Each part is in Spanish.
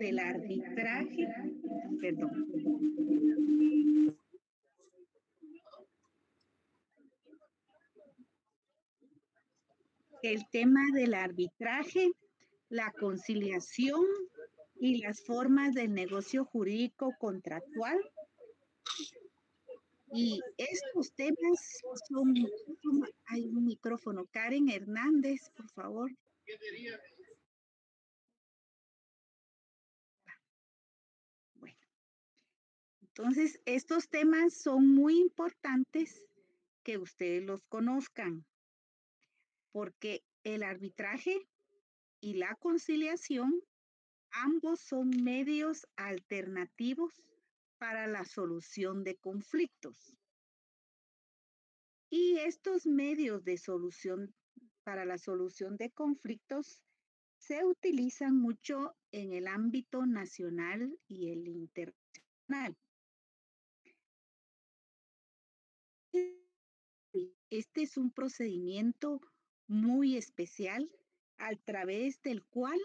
del arbitraje, perdón, el tema del arbitraje, la conciliación y las formas del negocio jurídico contractual. Y estos temas hay un micrófono. Karen Hernández, por favor. Bueno, entonces estos temas son muy importantes que ustedes los conozcan, porque el arbitraje y la conciliación, ambos son medios alternativos para la solución de conflictos. Y estos medios de solución para la solución de conflictos se utilizan mucho en el ámbito nacional y el internacional. Este es un procedimiento muy especial a través del cual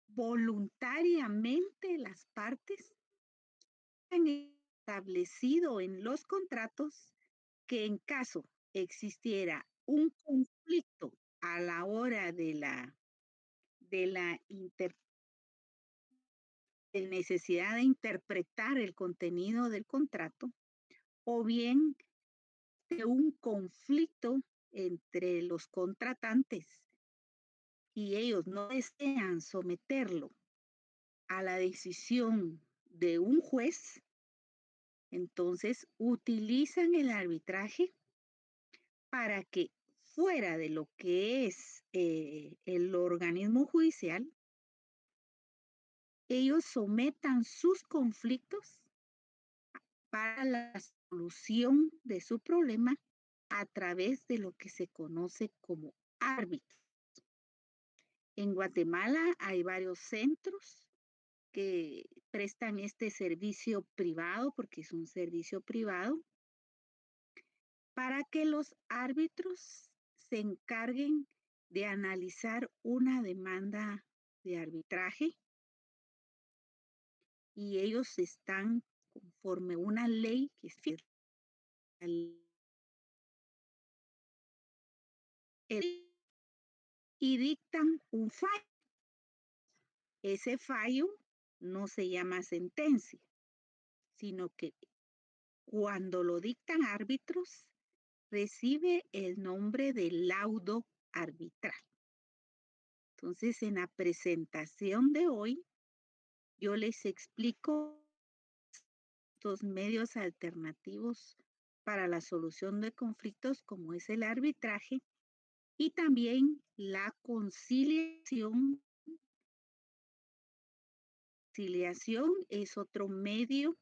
voluntariamente las partes han establecido en los contratos que en caso existiera un conflicto a la hora de la de necesidad de interpretar el contenido del contrato, o bien de un conflicto entre los contratantes y ellos no desean someterlo a la decisión de un juez, entonces utilizan el arbitraje para que fuera de lo que es el organismo judicial, ellos sometan sus conflictos para la solución de su problema a través de lo que se conoce como árbitro. En Guatemala hay varios centros que prestan este servicio privado, porque es un servicio privado, para que los árbitros se encarguen de analizar una demanda de arbitraje y ellos están conforme una ley que es y dictan un fallo. Ese fallo no se llama sentencia, sino que cuando lo dictan árbitros, recibe el nombre de laudo arbitral. Entonces, en la presentación de hoy, yo les explico estos medios alternativos para la solución de conflictos, como es el arbitraje, y también la conciliación. Conciliación es otro medio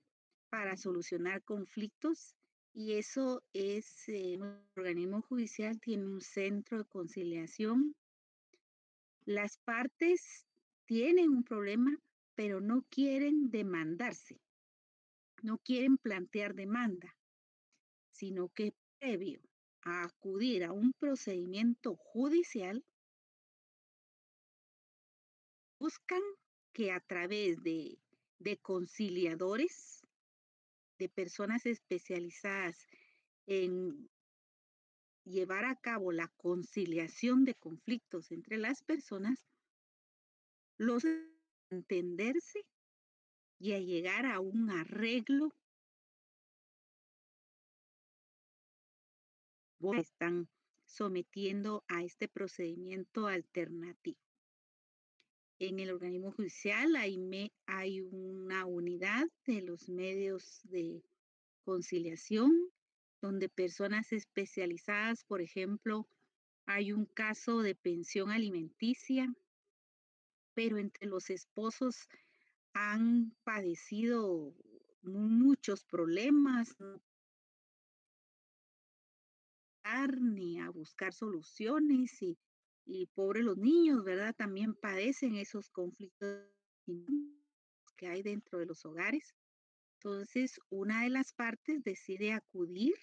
para solucionar conflictos y eso es, un organismo judicial tiene un centro de conciliación. Las partes tienen un problema, pero no quieren demandarse, no quieren plantear demanda, sino que previo a acudir a un procedimiento judicial, buscan que a través de conciliadores, de personas especializadas en llevar a cabo la conciliación de conflictos entre las personas, los entenderse y a llegar a un arreglo, están sometiendo a este procedimiento alternativo. En el organismo judicial hay una unidad de los medios de conciliación, donde personas especializadas, por ejemplo, hay un caso de pensión alimenticia, pero entre los esposos han padecido muchos problemas, no ni a buscar soluciones y pobres los niños, ¿verdad? También padecen esos conflictos que hay dentro de los hogares. Entonces, una de las partes decide acudir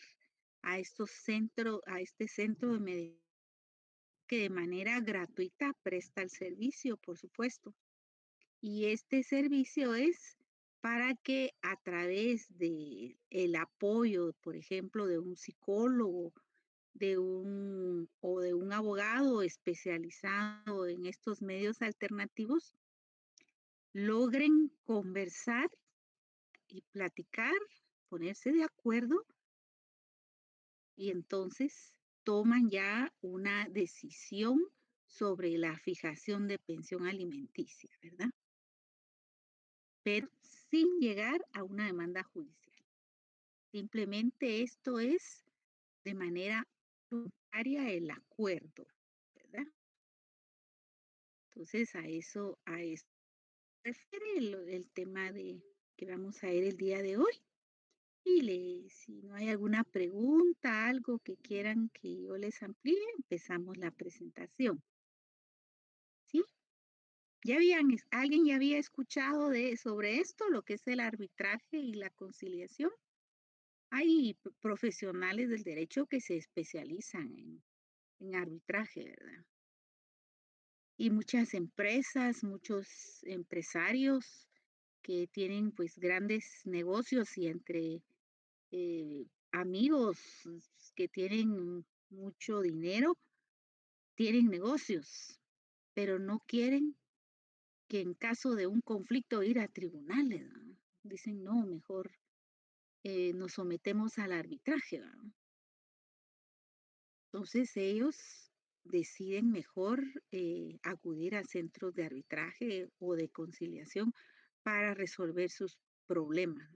a este centro de mediación que de manera gratuita presta el servicio, por supuesto. Y este servicio es para que a través de el apoyo, por ejemplo, de un psicólogo, de un abogado especializado en estos medios alternativos, logren conversar y platicar, ponerse de acuerdo y entonces toman ya una decisión sobre la fijación de pensión alimenticia, ¿verdad? Pero sin llegar a una demanda judicial. Simplemente esto es de manera voluntaria el acuerdo, ¿verdad? Entonces a eso se refiere el tema de que vamos a ver el día de hoy. Si no hay alguna pregunta, algo que quieran que yo les amplíe, empezamos la presentación. ¿Sí? ¿Alguien ya había escuchado sobre esto, lo que es el arbitraje y la conciliación? Hay profesionales del derecho que se especializan en arbitraje, ¿verdad? Y muchas empresas, muchos empresarios que tienen pues grandes negocios y entre amigos que tienen mucho dinero, tienen negocios, pero no quieren que en caso de un conflicto ir a tribunales, ¿verdad? Dicen, no, mejor nos sometemos al arbitraje, ¿verdad? Entonces ellos deciden mejor acudir a centros de arbitraje o de conciliación para resolver sus problemas.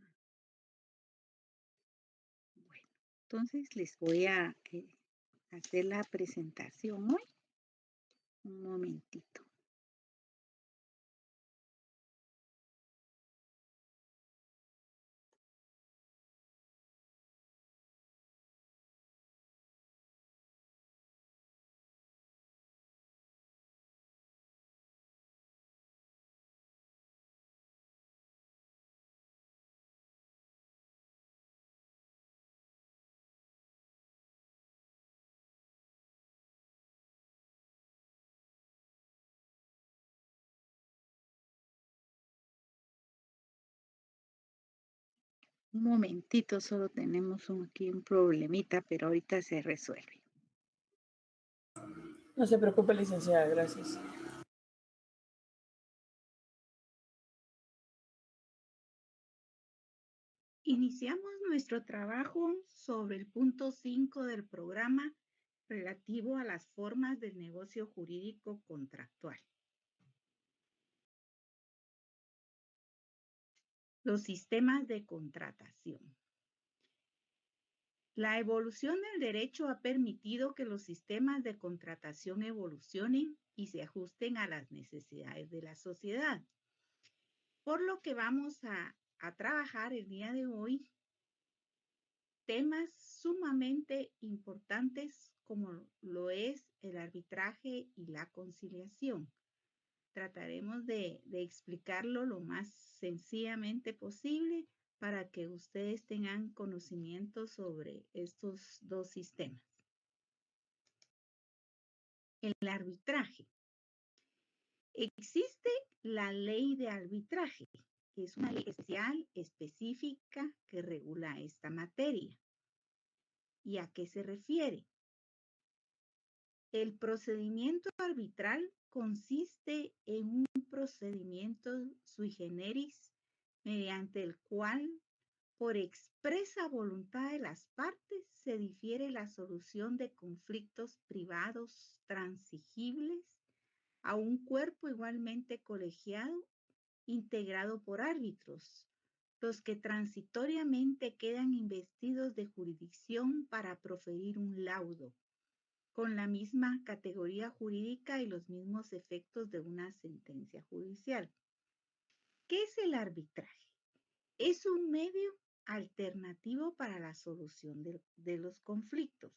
Bueno, entonces les voy a hacer la presentación hoy. Un momentito. Un momentito, solo tenemos aquí un problemita, pero ahorita se resuelve. No se preocupe, licenciada, gracias. Iniciamos nuestro trabajo sobre el punto 5 del programa relativo a las formas del negocio jurídico contractual. Los sistemas de contratación. La evolución del derecho ha permitido que los sistemas de contratación evolucionen y se ajusten a las necesidades de la sociedad. Por lo que vamos a trabajar el día de hoy temas sumamente importantes como lo es el arbitraje y la conciliación. Trataremos de explicarlo lo más sencillamente posible para que ustedes tengan conocimiento sobre estos dos sistemas. El arbitraje. Existe la ley de arbitraje, que es una ley especial, específica, que regula esta materia. ¿Y a qué se refiere? El procedimiento arbitral consiste en un procedimiento sui generis mediante el cual, por expresa voluntad de las partes, se difiere la solución de conflictos privados transigibles a un cuerpo igualmente colegiado integrado por árbitros, los que transitoriamente quedan investidos de jurisdicción para proferir un laudo, con la misma categoría jurídica y los mismos efectos de una sentencia judicial. ¿Qué es el arbitraje? Es un medio alternativo para la solución de los conflictos.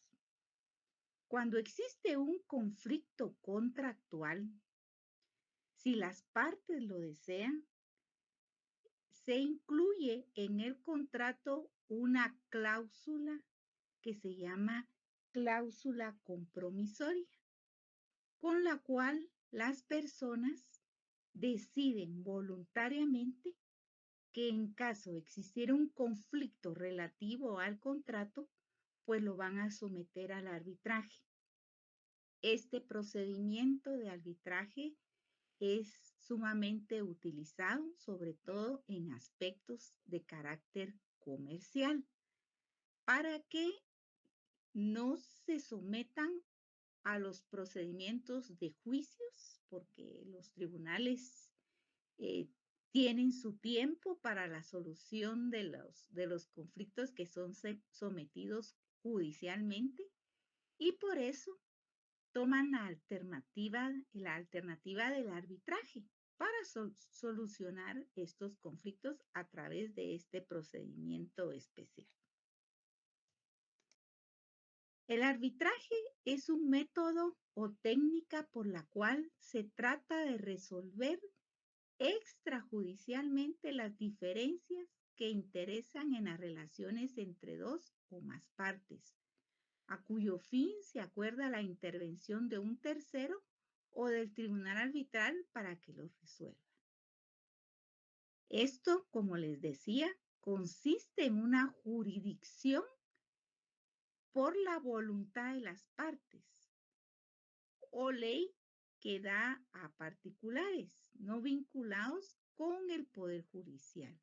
Cuando existe un conflicto contractual, si las partes lo desean, se incluye en el contrato una cláusula que se llama cláusula compromisoria, con la cual las personas deciden voluntariamente que en caso de existir un conflicto relativo al contrato, pues lo van a someter al arbitraje. Este procedimiento de arbitraje es sumamente utilizado, sobre todo en aspectos de carácter comercial, para que no se sometan a los procedimientos de juicios, porque los tribunales eh, tienen su tiempo para la solución de los conflictos que son sometidos judicialmente y por eso toman la alternativa del arbitraje para solucionar estos conflictos a través de este procedimiento especial. El arbitraje es un método o técnica por la cual se trata de resolver extrajudicialmente las diferencias que interesan en las relaciones entre dos o más partes, a cuyo fin se acuerda la intervención de un tercero o del tribunal arbitral para que los resuelva. Esto, como les decía, consiste en una jurisdicción por la voluntad de las partes o ley que da a particulares no vinculados con el Poder Judicial.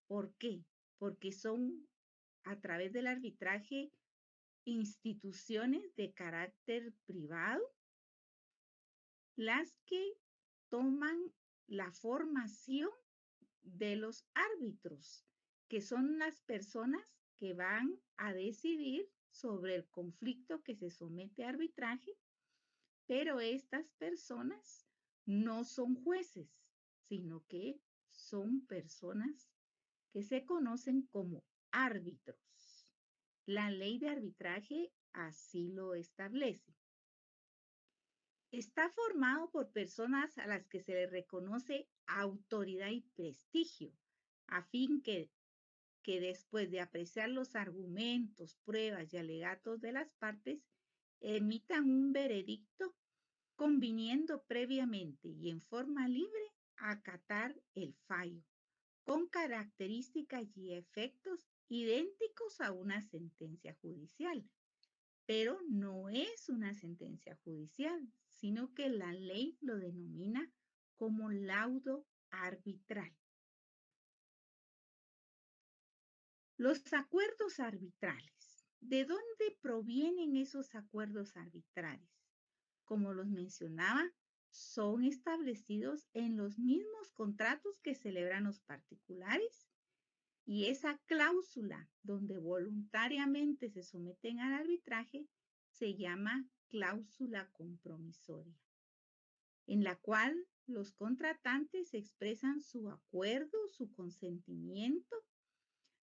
¿Por qué? Porque son a través del arbitraje instituciones de carácter privado las que toman la formación de los árbitros, que son las personas que van a decidir sobre el conflicto que se somete a arbitraje, pero estas personas no son jueces, sino que son personas que se conocen como árbitros. La ley de arbitraje así lo establece. Está formado por personas a las que se les reconoce autoridad y prestigio, a fin que después de apreciar los argumentos, pruebas y alegatos de las partes, emitan un veredicto conviniendo previamente y en forma libre acatar el fallo, con características y efectos idénticos a una sentencia judicial, pero no es una sentencia judicial, sino que la ley lo denomina como laudo arbitral. Los acuerdos arbitrales. ¿De dónde provienen esos acuerdos arbitrales? Como los mencionaba, son establecidos en los mismos contratos que celebran los particulares y esa cláusula donde voluntariamente se someten al arbitraje se llama cláusula compromisoria, en la cual los contratantes expresan su acuerdo, su consentimiento,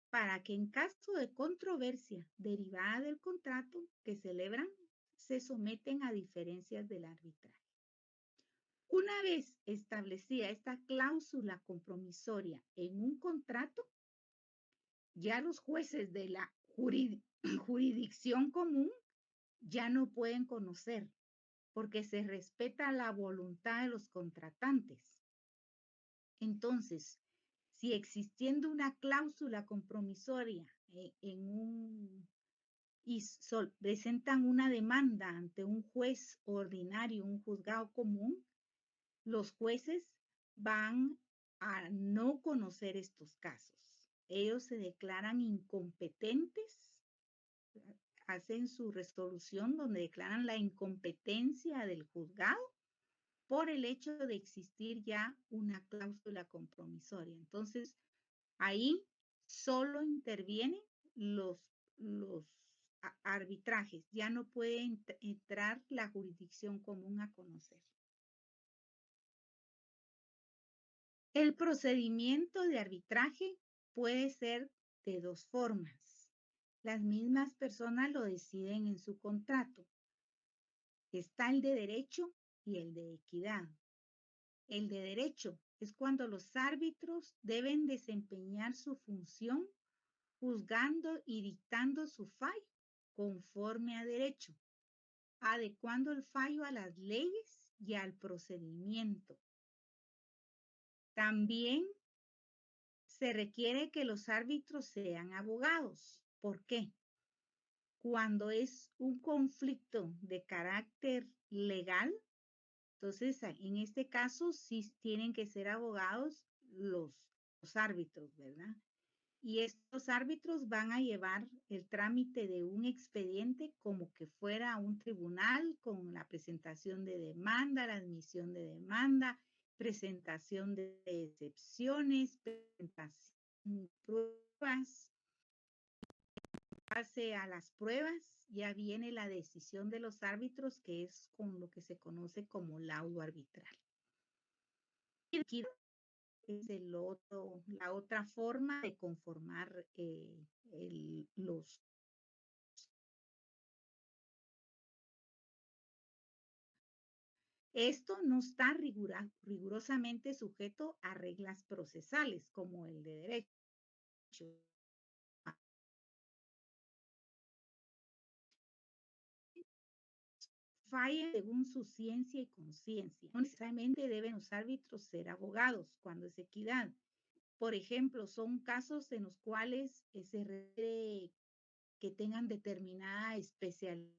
para que en caso de controversia derivada del contrato que celebran, se someten a diferencias del arbitraje. Una vez establecida esta cláusula compromisoria en un contrato, ya los jueces de la jurisdicción común ya no pueden conocer, porque se respeta la voluntad de los contratantes. Entonces, si existiendo una cláusula compromisoria y presentan una demanda ante un juez ordinario, un juzgado común, los jueces van a no conocer estos casos. Ellos se declaran incompetentes, hacen su resolución donde declaran la incompetencia del juzgado por el hecho de existir ya una cláusula compromisoria. Entonces, ahí solo intervienen los arbitrajes, ya no puede entrar la jurisdicción común a conocer. El procedimiento de arbitraje puede ser de dos formas. Las mismas personas lo deciden en su contrato. Está el de derecho y el de equidad. El de derecho es cuando los árbitros deben desempeñar su función juzgando y dictando su fallo conforme a derecho, adecuando el fallo a las leyes y al procedimiento, También se requiere que los árbitros sean abogados. ¿Por qué? Cuando es un conflicto de carácter legal, entonces en este caso sí tienen que ser abogados los árbitros, ¿verdad? Y estos árbitros van a llevar el trámite de un expediente como que fuera un tribunal con la presentación de demanda, la admisión de demanda, presentación de excepciones, presentación de pruebas. Base a las pruebas ya viene la decisión de los árbitros, que es con lo que se conoce como laudo arbitral. Y aquí es la otra forma de conformar los. Esto no está rigurosamente sujeto a reglas procesales como el de derecho. Fallen según su ciencia y conciencia. No necesariamente deben los árbitros ser abogados cuando es equidad. Por ejemplo, son casos en los cuales se requiere que tengan determinada especialidad,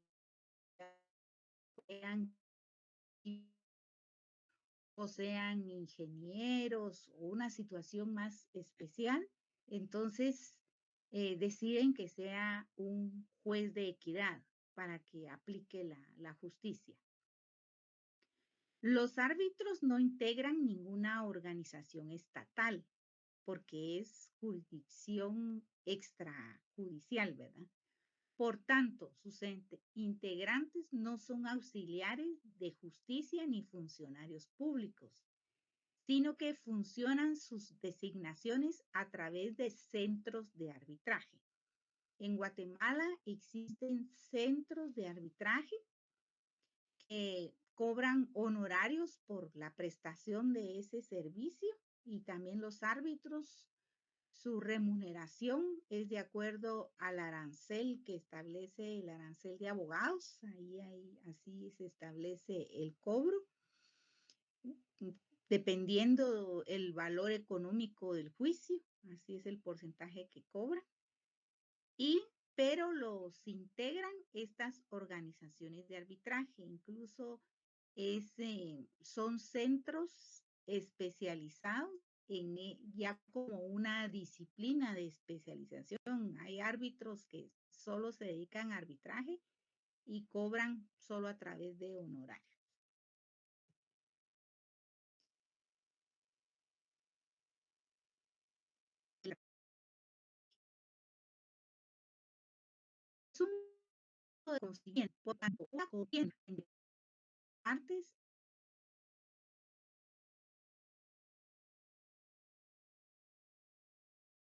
o sean ingenieros o una situación más especial, entonces deciden que sea un juez de equidad para que aplique la justicia. Los árbitros no integran ninguna organización estatal porque es jurisdicción extrajudicial, ¿verdad? Por tanto, sus integrantes no son auxiliares de justicia ni funcionarios públicos, sino que funcionan sus designaciones a través de centros de arbitraje. En Guatemala existen centros de arbitraje que cobran honorarios por la prestación de ese servicio y también los árbitros, su remuneración es de acuerdo al arancel que establece el arancel de abogados, así se establece el cobro, dependiendo el valor económico del juicio, así es el porcentaje que cobra. Pero los integran estas organizaciones de arbitraje, incluso son centros especializados ya como una disciplina de especialización. Hay árbitros que solo se dedican a arbitraje y cobran solo a través de honorarios. Es un de conocimiento, por tanto, una contienda entre partes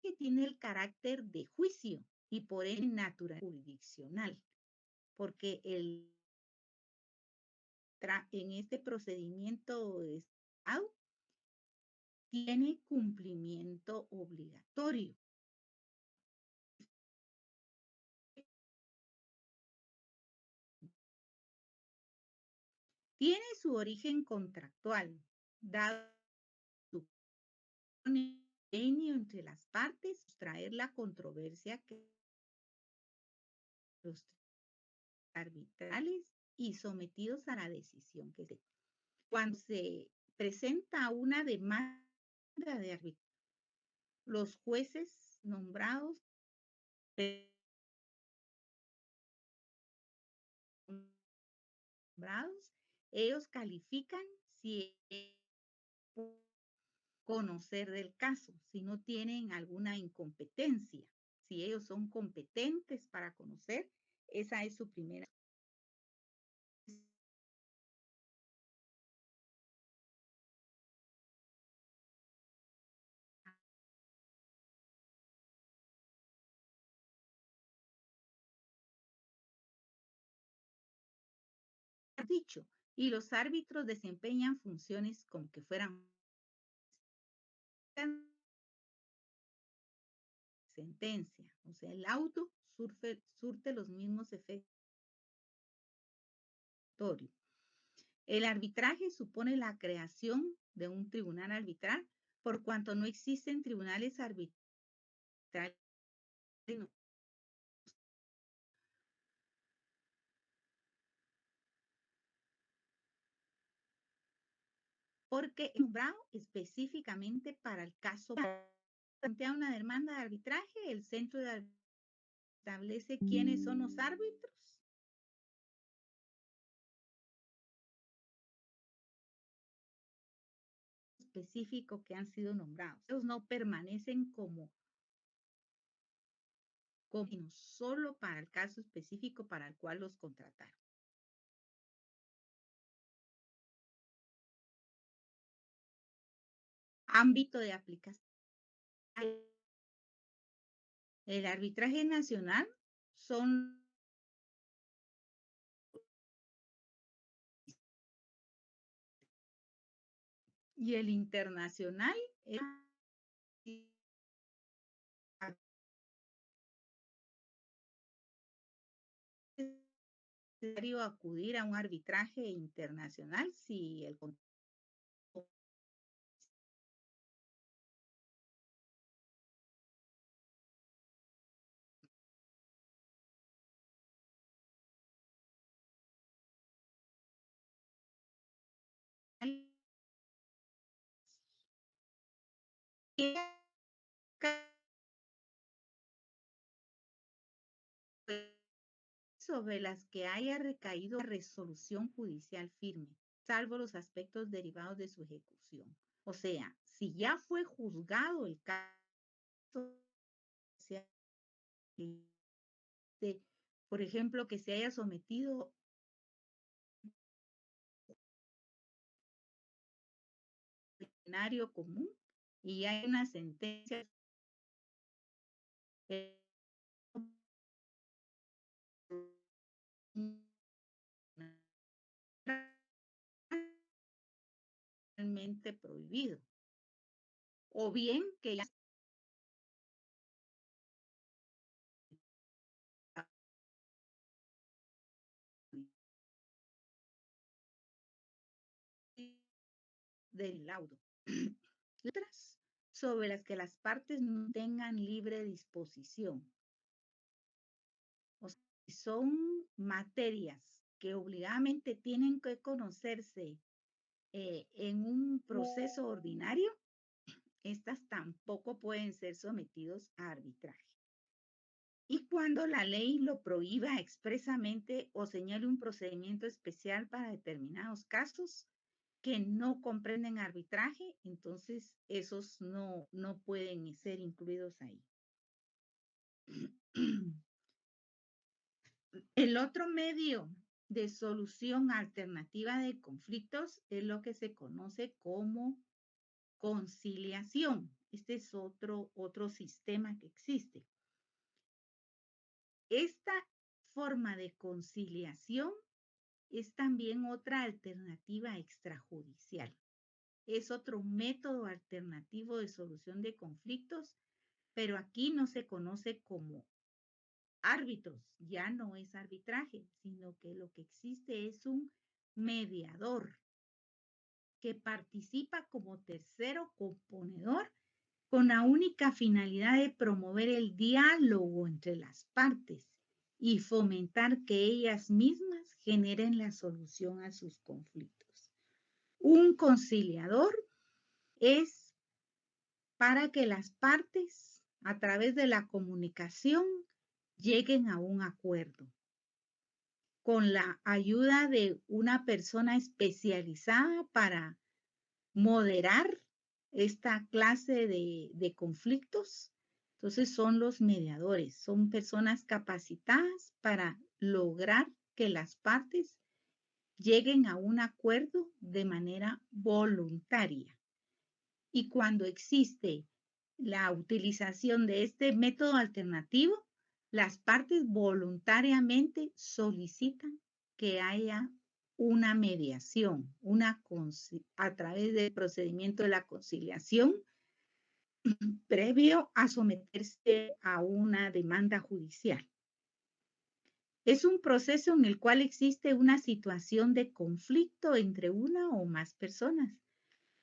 que tiene el carácter de juicio y por ende natural jurisdiccional, porque en este procedimiento de Estado tiene cumplimiento obligatorio. Tiene su origen contractual, dado su convenio entre las partes, sustraer la controversia que los arbitrales y sometidos a la decisión que se. Cuando se presenta una demanda de arbitraje, los jueces nombrados ellos califican si conocer del caso, si no tienen alguna incompetencia. Si ellos son competentes para conocer, esa es su primera. Dicho, y los árbitros desempeñan funciones como que fueran sentencia, o sea, el auto surte los mismos efectos. El arbitraje supone la creación de un tribunal arbitral por cuanto no existen tribunales arbitrarios, porque es nombrado específicamente para el caso. Plantea una demanda de arbitraje, el centro de establece quiénes son los árbitros específicos que han sido nombrados. Ellos no permanecen como solo para el caso específico para el cual los contrataron. Ámbito de aplicación. El arbitraje nacional son y el internacional es necesario acudir a un arbitraje internacional si el sobre las que haya recaído resolución judicial firme, salvo los aspectos derivados de su ejecución. O sea, si ya fue juzgado el caso, por ejemplo, que se haya sometido plenario común y hay una sentencia realmente prohibido. O bien que ya del laudo. Letras sobre las que las partes no tengan libre disposición. O sea, son materias que obligadamente tienen que conocerse en un proceso ordinario, estas tampoco pueden ser sometidos a arbitraje. Y cuando la ley lo prohíba expresamente o señale un procedimiento especial para determinados casos que no comprenden arbitraje, entonces esos no pueden ser incluidos ahí. El otro medio de solución alternativa de conflictos es lo que se conoce como conciliación. Este es otro sistema que existe. Esta forma de conciliación es también otra alternativa extrajudicial. Es otro método alternativo de solución de conflictos, pero aquí no se conoce como árbitros, ya no es arbitraje, sino que lo que existe es un mediador que participa como tercero componedor con la única finalidad de promover el diálogo entre las partes y fomentar que ellas mismas generen la solución a sus conflictos. Un conciliador es para que las partes, a través de la comunicación, lleguen a un acuerdo con la ayuda de una persona especializada para moderar esta clase de conflictos. Entonces son los mediadores, son personas capacitadas para lograr que las partes lleguen a un acuerdo de manera voluntaria. Y cuando existe la utilización de este método alternativo, las partes voluntariamente solicitan que haya una mediación, a través del procedimiento de la conciliación, previo a someterse a una demanda judicial. Es un proceso en el cual existe una situación de conflicto entre una o más personas,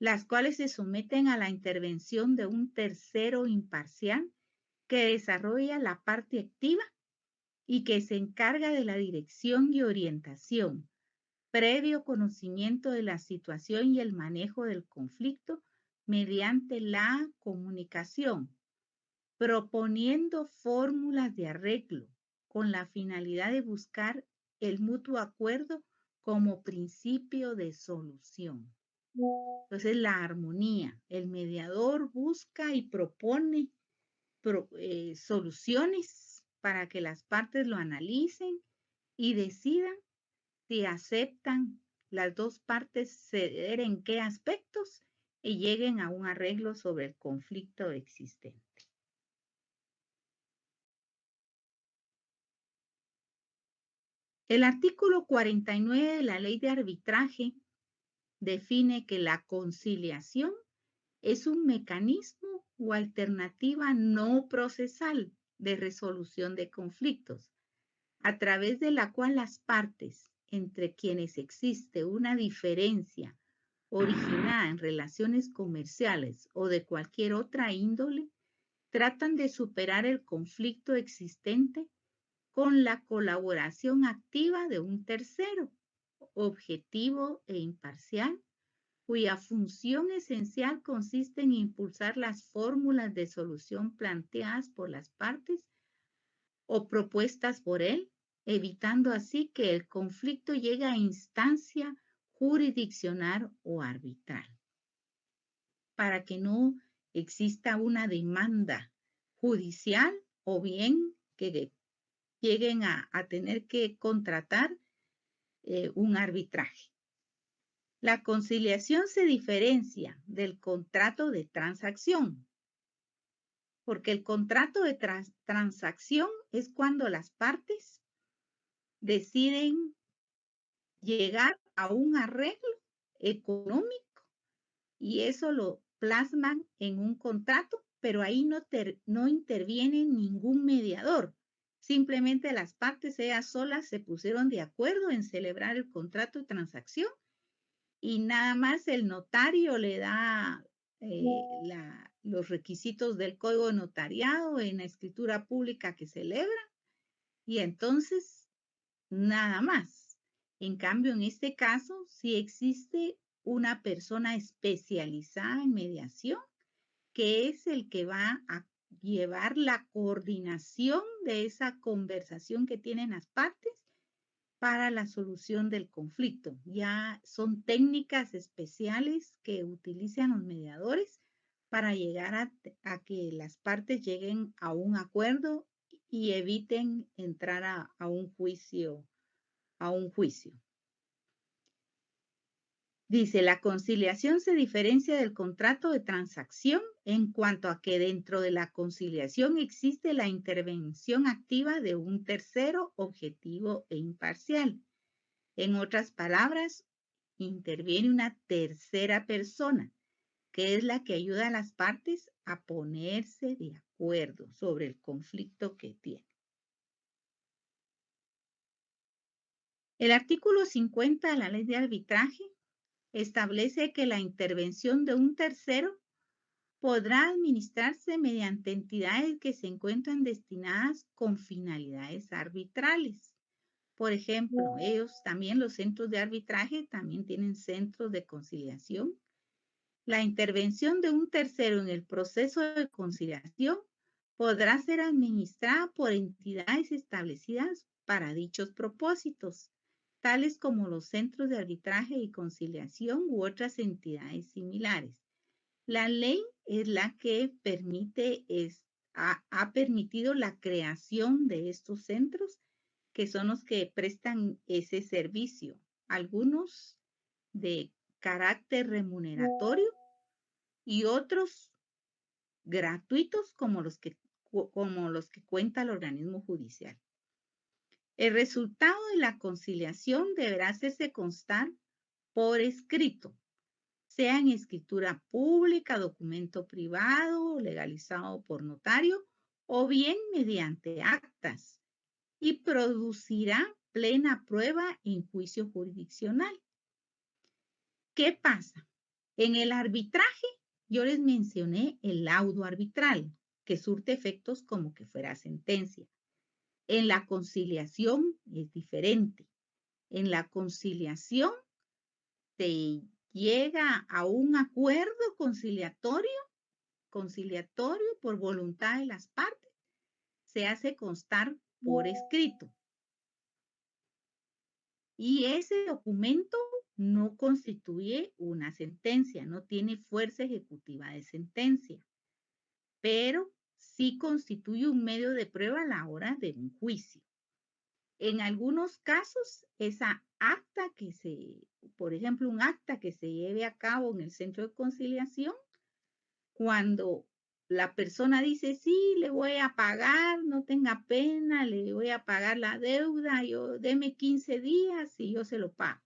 las cuales se someten a la intervención de un tercero imparcial que desarrolla la parte activa y que se encarga de la dirección y orientación, previo conocimiento de la situación y el manejo del conflicto mediante la comunicación, proponiendo fórmulas de arreglo con la finalidad de buscar el mutuo acuerdo como principio de solución. Entonces, la armonía, el mediador busca y propone soluciones para que las partes lo analicen y decidan si aceptan las dos partes ceder en qué aspectos y lleguen a un arreglo sobre el conflicto existente. El artículo 49 de la Ley de Arbitraje define que la conciliación es un mecanismo o alternativa no procesal de resolución de conflictos, a través de la cual las partes entre quienes existe una diferencia originada en relaciones comerciales o de cualquier otra índole, tratan de superar el conflicto existente con la colaboración activa de un tercero, objetivo e imparcial, cuya función esencial consiste en impulsar las fórmulas de solución planteadas por las partes o propuestas por él, evitando así que el conflicto llegue a instancia jurisdiccional o arbitral, para que no exista una demanda judicial o bien que lleguen a tener que contratar un arbitraje. La conciliación se diferencia del contrato de transacción, porque el contrato de transacción es cuando las partes deciden llegar a un arreglo económico y eso lo plasman en un contrato, pero ahí no interviene ningún mediador. Simplemente las partes ellas solas se pusieron de acuerdo en celebrar el contrato de transacción y nada más el notario le da los requisitos del código de notariado en la escritura pública que celebra y entonces nada más. En cambio, en este caso, sí existe una persona especializada en mediación, que es el que va a llevar la coordinación de esa conversación que tienen las partes para la solución del conflicto. Ya son técnicas especiales que utilizan los mediadores para llegar a que las partes lleguen a un acuerdo y eviten entrar a un juicio. Dice, la conciliación se diferencia del contrato de transacción en cuanto a que dentro de la conciliación existe la intervención activa de un tercero objetivo e imparcial. En otras palabras, interviene una tercera persona, que es la que ayuda a las partes a ponerse de acuerdo sobre el conflicto que tienen. El artículo 50 de la Ley de Arbitraje establece que la intervención de un tercero podrá administrarse mediante entidades que se encuentran destinadas con finalidades arbitrales. Por ejemplo, ellos también, los centros de arbitraje, también tienen centros de conciliación. La intervención de un tercero en el proceso de conciliación podrá ser administrada por entidades establecidas para dichos propósitos, tales como los centros de arbitraje y conciliación u otras entidades similares. La ley es la que ha permitido la creación de estos centros, que son los que prestan ese servicio, algunos de carácter remuneratorio y otros gratuitos como los que cuenta el organismo judicial. El resultado de la conciliación deberá hacerse constar por escrito, sea en escritura pública, documento privado, legalizado por notario, o bien mediante actas, y producirá plena prueba en juicio jurisdiccional. ¿Qué pasa? En el arbitraje, yo les mencioné el laudo arbitral, que surte efectos como que fuera sentencia. En la conciliación es diferente. En la conciliación se llega a un acuerdo conciliatorio por voluntad de las partes, se hace constar por escrito. Y ese documento no constituye una sentencia, no tiene fuerza ejecutiva de sentencia, pero sí constituye un medio de prueba a la hora de un juicio. En algunos casos, esa acta por ejemplo, un acta que se lleve a cabo en el centro de conciliación, cuando la persona dice, sí, le voy a pagar, no tenga pena, le voy a pagar la deuda, deme 15 días y yo se lo pago.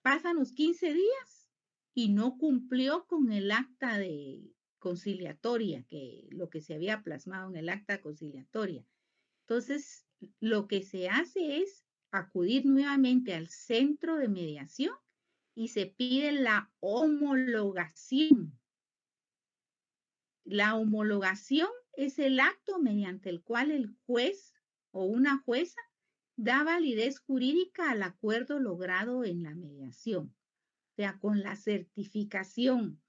Pasan los 15 días y no cumplió con el acta de conciliatoria, que lo que se había plasmado en el acta conciliatoria. Entonces, lo que se hace es acudir nuevamente al centro de mediación y se pide la homologación. La homologación es el acto mediante el cual el juez o una jueza da validez jurídica al acuerdo logrado en la mediación. O sea, con la certificación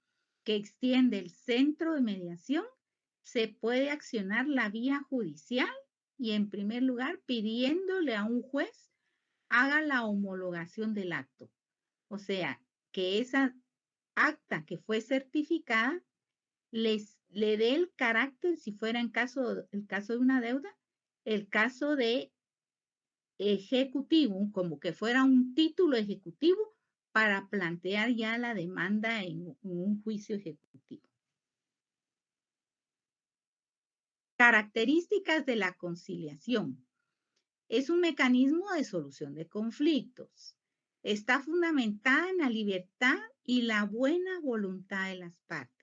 que extiende el centro de mediación, se puede accionar la vía judicial y, en primer lugar, pidiéndole a un juez haga la homologación del acto. O sea, que esa acta que fue certificada le dé el carácter, si fuera el caso de una deuda, el caso de ejecutivo, como que fuera un título ejecutivo para plantear ya la demanda en un juicio ejecutivo. Características de la conciliación. Es un mecanismo de solución de conflictos. Está fundamentada en la libertad y la buena voluntad de las partes.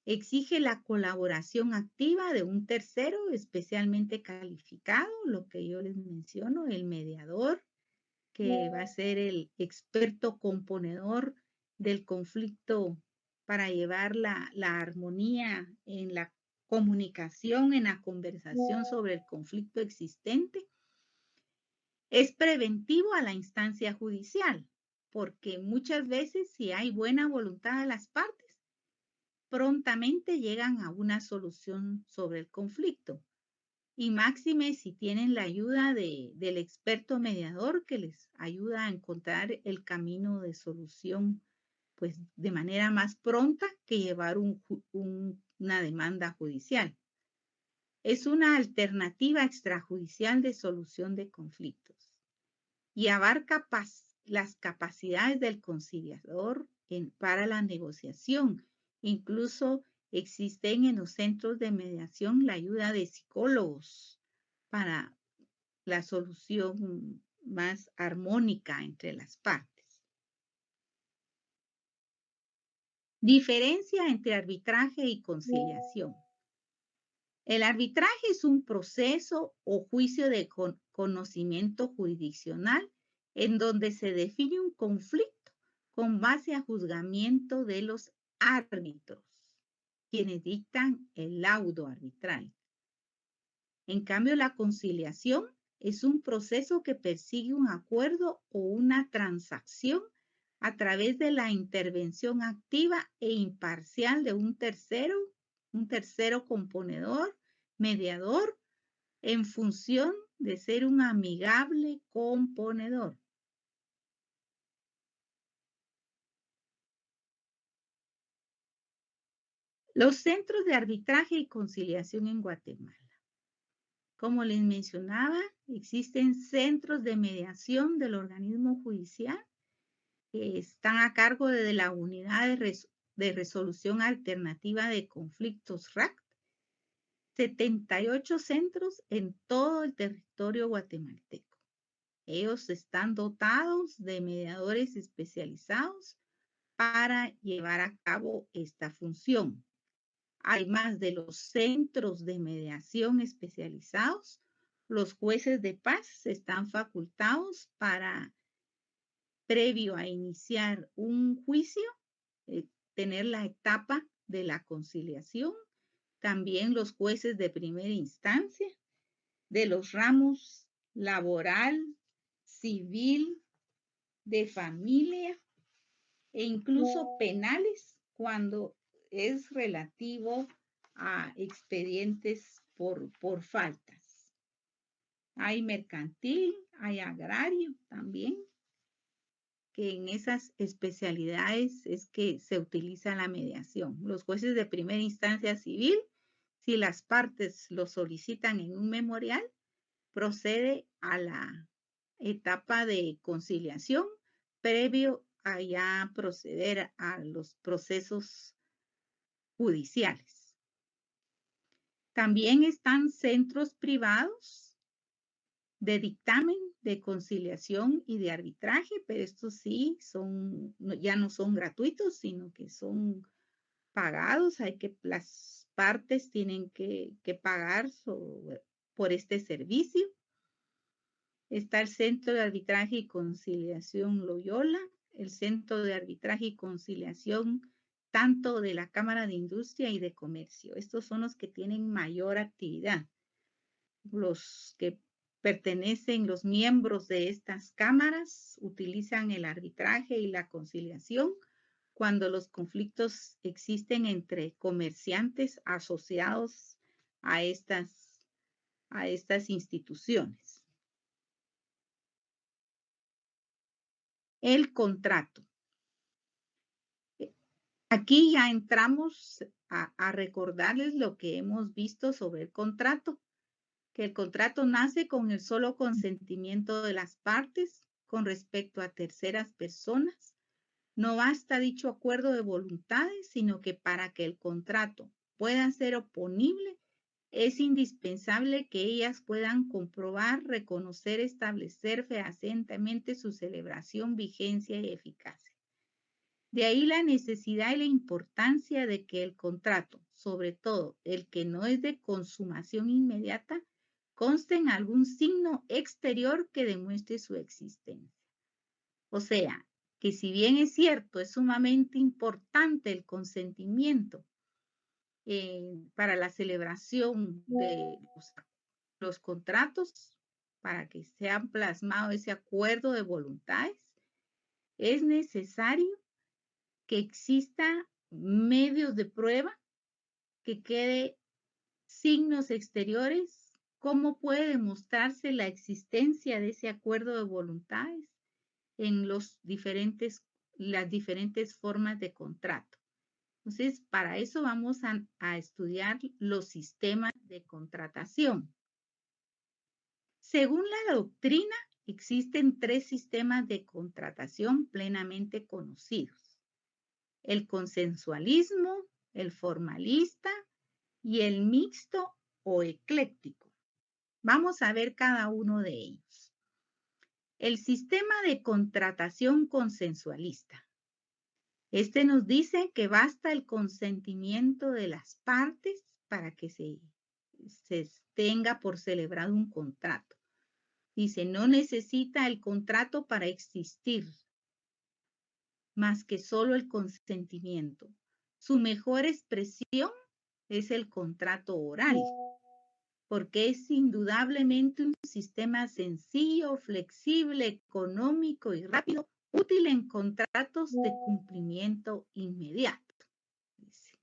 Exige la colaboración activa de un tercero especialmente calificado, lo que yo les menciono, el mediador, que va a ser el experto componedor del conflicto para llevar la armonía en la comunicación, en la conversación sobre el conflicto existente. Es preventivo a la instancia judicial, porque muchas veces, si hay buena voluntad de las partes, prontamente llegan a una solución sobre el conflicto. Y máxime si tienen la ayuda del experto mediador que les ayuda a encontrar el camino de solución, pues de manera más pronta que llevar una demanda judicial. Es una alternativa extrajudicial de solución de conflictos y abarca las capacidades del conciliador para la negociación. Incluso existen en los centros de mediación la ayuda de psicólogos para la solución más armónica entre las partes. Diferencia entre arbitraje y conciliación. El arbitraje es un proceso o juicio de conocimiento jurisdiccional en donde se define un conflicto con base a juzgamiento de los árbitros, quienes dictan el laudo arbitral. En cambio, la conciliación es un proceso que persigue un acuerdo o una transacción a través de la intervención activa e imparcial de un tercero componedor, mediador, en función de ser un amigable componedor. Los centros de arbitraje y conciliación en Guatemala. Como les mencionaba, existen centros de mediación del organismo judicial que están a cargo de la Unidad de Resolución Alternativa de Conflictos RAC, 78 centros en todo el territorio guatemalteco. Ellos están dotados de mediadores especializados para llevar a cabo esta función. Además de los centros de mediación especializados, los jueces de paz están facultados para, previo a iniciar un juicio, tener la etapa de la conciliación, también los jueces de primera instancia, de los ramos laboral, civil, de familia e incluso penales cuando es relativo a expedientes por faltas. Hay mercantil, hay agrario también, que en esas especialidades es que se utiliza la mediación. Los jueces de primera instancia civil, si las partes lo solicitan en un memorial, procede a la etapa de conciliación previo a ya proceder a los procesos judiciales. También están centros privados de dictamen, de conciliación y de arbitraje, pero estos sí ya no son gratuitos, sino que son pagados. Las partes tienen que pagar por este servicio. Está el Centro de Arbitraje y Conciliación Loyola, el Centro de Arbitraje y Conciliación tanto de la Cámara de Industria y de Comercio. Estos son los que tienen mayor actividad. Los que pertenecen, los miembros de estas cámaras utilizan el arbitraje y la conciliación cuando los conflictos existen entre comerciantes asociados a estas instituciones. El contrato. Aquí ya entramos a recordarles lo que hemos visto sobre el contrato, que el contrato nace con el solo consentimiento de las partes con respecto a terceras personas. No basta dicho acuerdo de voluntades, sino que para que el contrato pueda ser oponible, es indispensable que ellas puedan comprobar, reconocer, establecer fehacientemente su celebración, vigencia y eficacia. De ahí la necesidad y la importancia de que el contrato, sobre todo el que no es de consumación inmediata, conste en algún signo exterior que demuestre su existencia. O sea, que si bien es cierto, es sumamente importante el consentimiento para la celebración de los contratos, para que sea plasmado ese acuerdo de voluntades, es necesario que exista medios de prueba, que quede signos exteriores, cómo puede demostrarse la existencia de ese acuerdo de voluntades en las diferentes formas de contrato. Entonces, para eso vamos a estudiar los sistemas de contratación. Según la doctrina, existen 3 sistemas de contratación plenamente conocidos: el consensualismo, el formalista y el mixto o ecléctico. Vamos a ver cada uno de ellos. El sistema de contratación consensualista. Este nos dice que basta el consentimiento de las partes para que se tenga por celebrado un contrato. Dice, no necesita el contrato para existir, más que solo el consentimiento. Su mejor expresión es el contrato oral, porque es indudablemente un sistema sencillo, flexible, económico y rápido, útil en contratos de cumplimiento inmediato. Dice.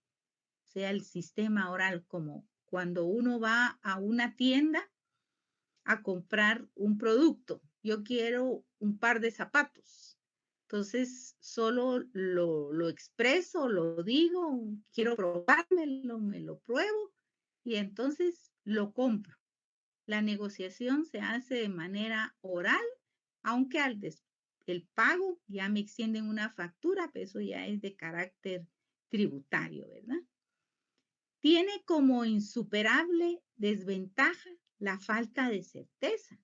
O sea, el sistema oral, como cuando uno va a una tienda a comprar un producto. Yo quiero un par de zapatos. Entonces, solo lo expreso, lo digo, quiero probármelo, me lo pruebo y entonces lo compro. La negociación se hace de manera oral, aunque el pago ya me extienden una factura, pero eso ya es de carácter tributario, ¿verdad? Tiene como insuperable desventaja la falta de certeza,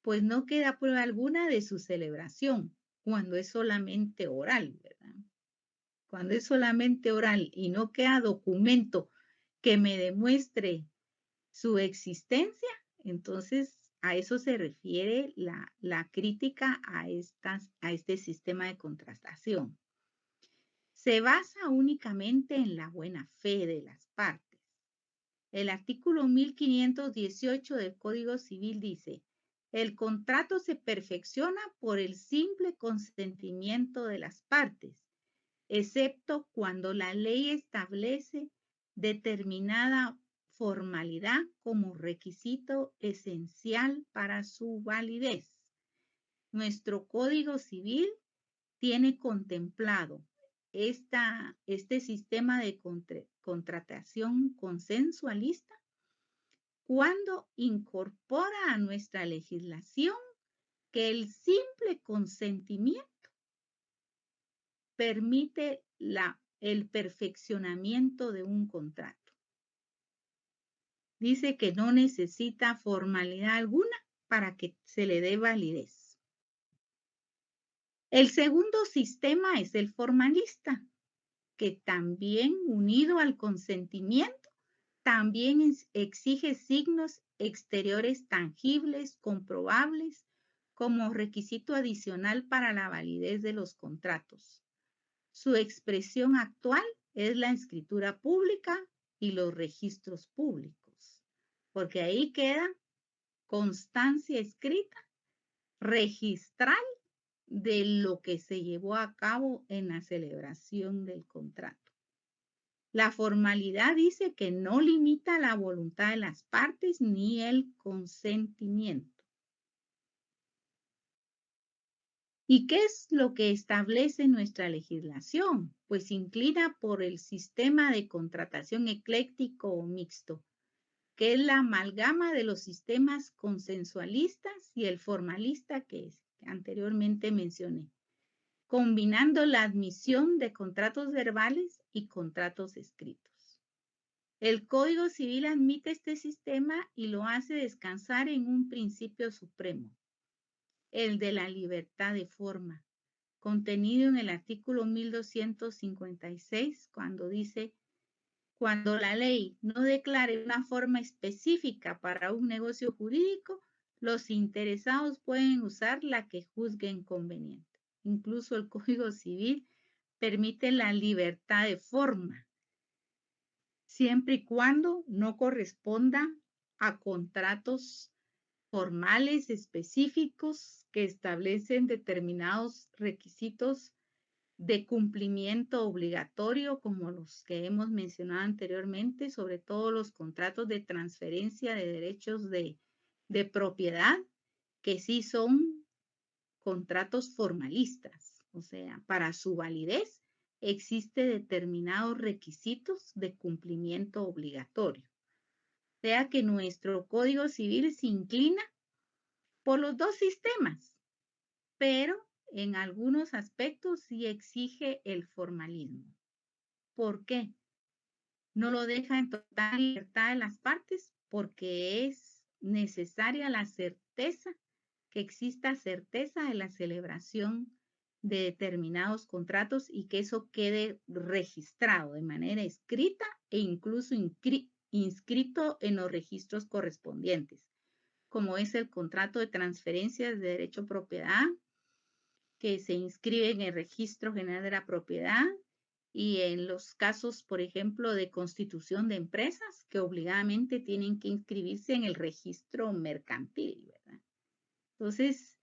pues no queda prueba alguna de su celebración cuando es solamente oral, ¿verdad? Cuando es solamente oral y no queda documento que me demuestre su existencia, entonces a eso se refiere la crítica a este sistema de contratación. se basa únicamente en la buena fe de las partes. El artículo 1518 del Código Civil dice: el contrato se perfecciona por el simple consentimiento de las partes, excepto cuando la ley establece determinada formalidad como requisito esencial para su validez. Nuestro Código Civil tiene contemplado este sistema de contratación consensualista cuando incorpora a nuestra legislación que el simple consentimiento permite el perfeccionamiento de un contrato. Dice que no necesita formalidad alguna para que se le dé validez. El segundo sistema es el formalista, que también, unido al consentimiento, también exige signos exteriores tangibles, comprobables, como requisito adicional para la validez de los contratos. Su expresión actual es la escritura pública y los registros públicos, porque ahí queda constancia escrita, registral, de lo que se llevó a cabo en la celebración del contrato. La formalidad dice que no limita la voluntad de las partes ni el consentimiento. ¿Y qué es lo que establece nuestra legislación? Pues se inclina por el sistema de contratación ecléctico o mixto, que es la amalgama de los sistemas consensualistas y el formalista que anteriormente mencioné, combinando la admisión de contratos verbales y contratos escritos. El Código Civil admite este sistema y lo hace descansar en un principio supremo, el de la libertad de forma, contenido en el artículo 1256, cuando dice: cuando la ley no declare una forma específica para un negocio jurídico, los interesados pueden usar la que juzguen conveniente. Incluso el Código Civil permite la libertad de forma, siempre y cuando no corresponda a contratos formales específicos que establecen determinados requisitos de cumplimiento obligatorio, como los que hemos mencionado anteriormente, sobre todo los contratos de transferencia de derechos de propiedad, que sí son contratos formalistas. O sea, para su validez existe determinados requisitos de cumplimiento obligatorio. O sea que nuestro Código Civil se inclina por los dos sistemas, pero en algunos aspectos sí exige el formalismo. ¿Por qué? No lo deja en total libertad de las partes, porque es necesaria la certeza, que exista certeza de la celebración de determinados contratos y que eso quede registrado de manera escrita e incluso inscrito en los registros correspondientes, como es el contrato de transferencias de derecho a propiedad, que se inscribe en el Registro General de la Propiedad, y en los casos, por ejemplo, de constitución de empresas, que obligadamente tienen que inscribirse en el registro mercantil, ¿verdad? Entonces,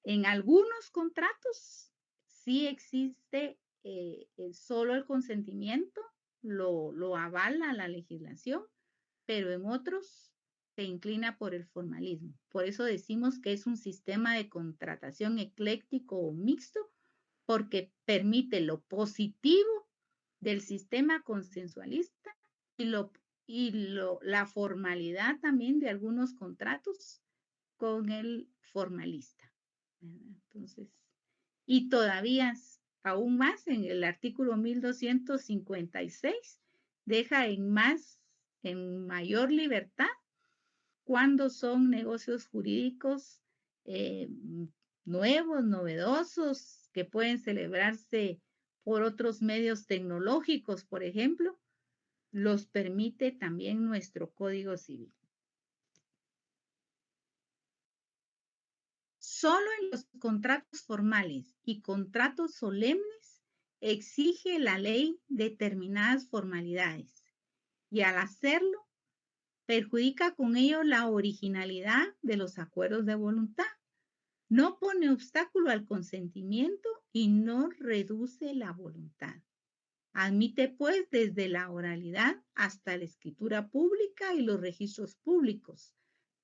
en algunos contratos sí existe solo el consentimiento, lo avala la legislación, pero en otros se inclina por el formalismo. Por eso decimos que es un sistema de contratación ecléctico o mixto, porque permite lo positivo del sistema consensualista la formalidad también de algunos contratos con el formalista, ¿verdad? Entonces, y todavía aún más en el artículo 1256 deja en mayor libertad cuando son negocios jurídicos nuevos, novedosos, que pueden celebrarse por otros medios tecnológicos, por ejemplo, los permite también nuestro Código Civil. Solo en los contratos formales y contratos solemnes exige la ley determinadas formalidades y al hacerlo perjudica con ello la originalidad de los acuerdos de voluntad. No pone obstáculo al consentimiento y no reduce la voluntad. Admite, pues, desde la oralidad hasta la escritura pública y los registros públicos,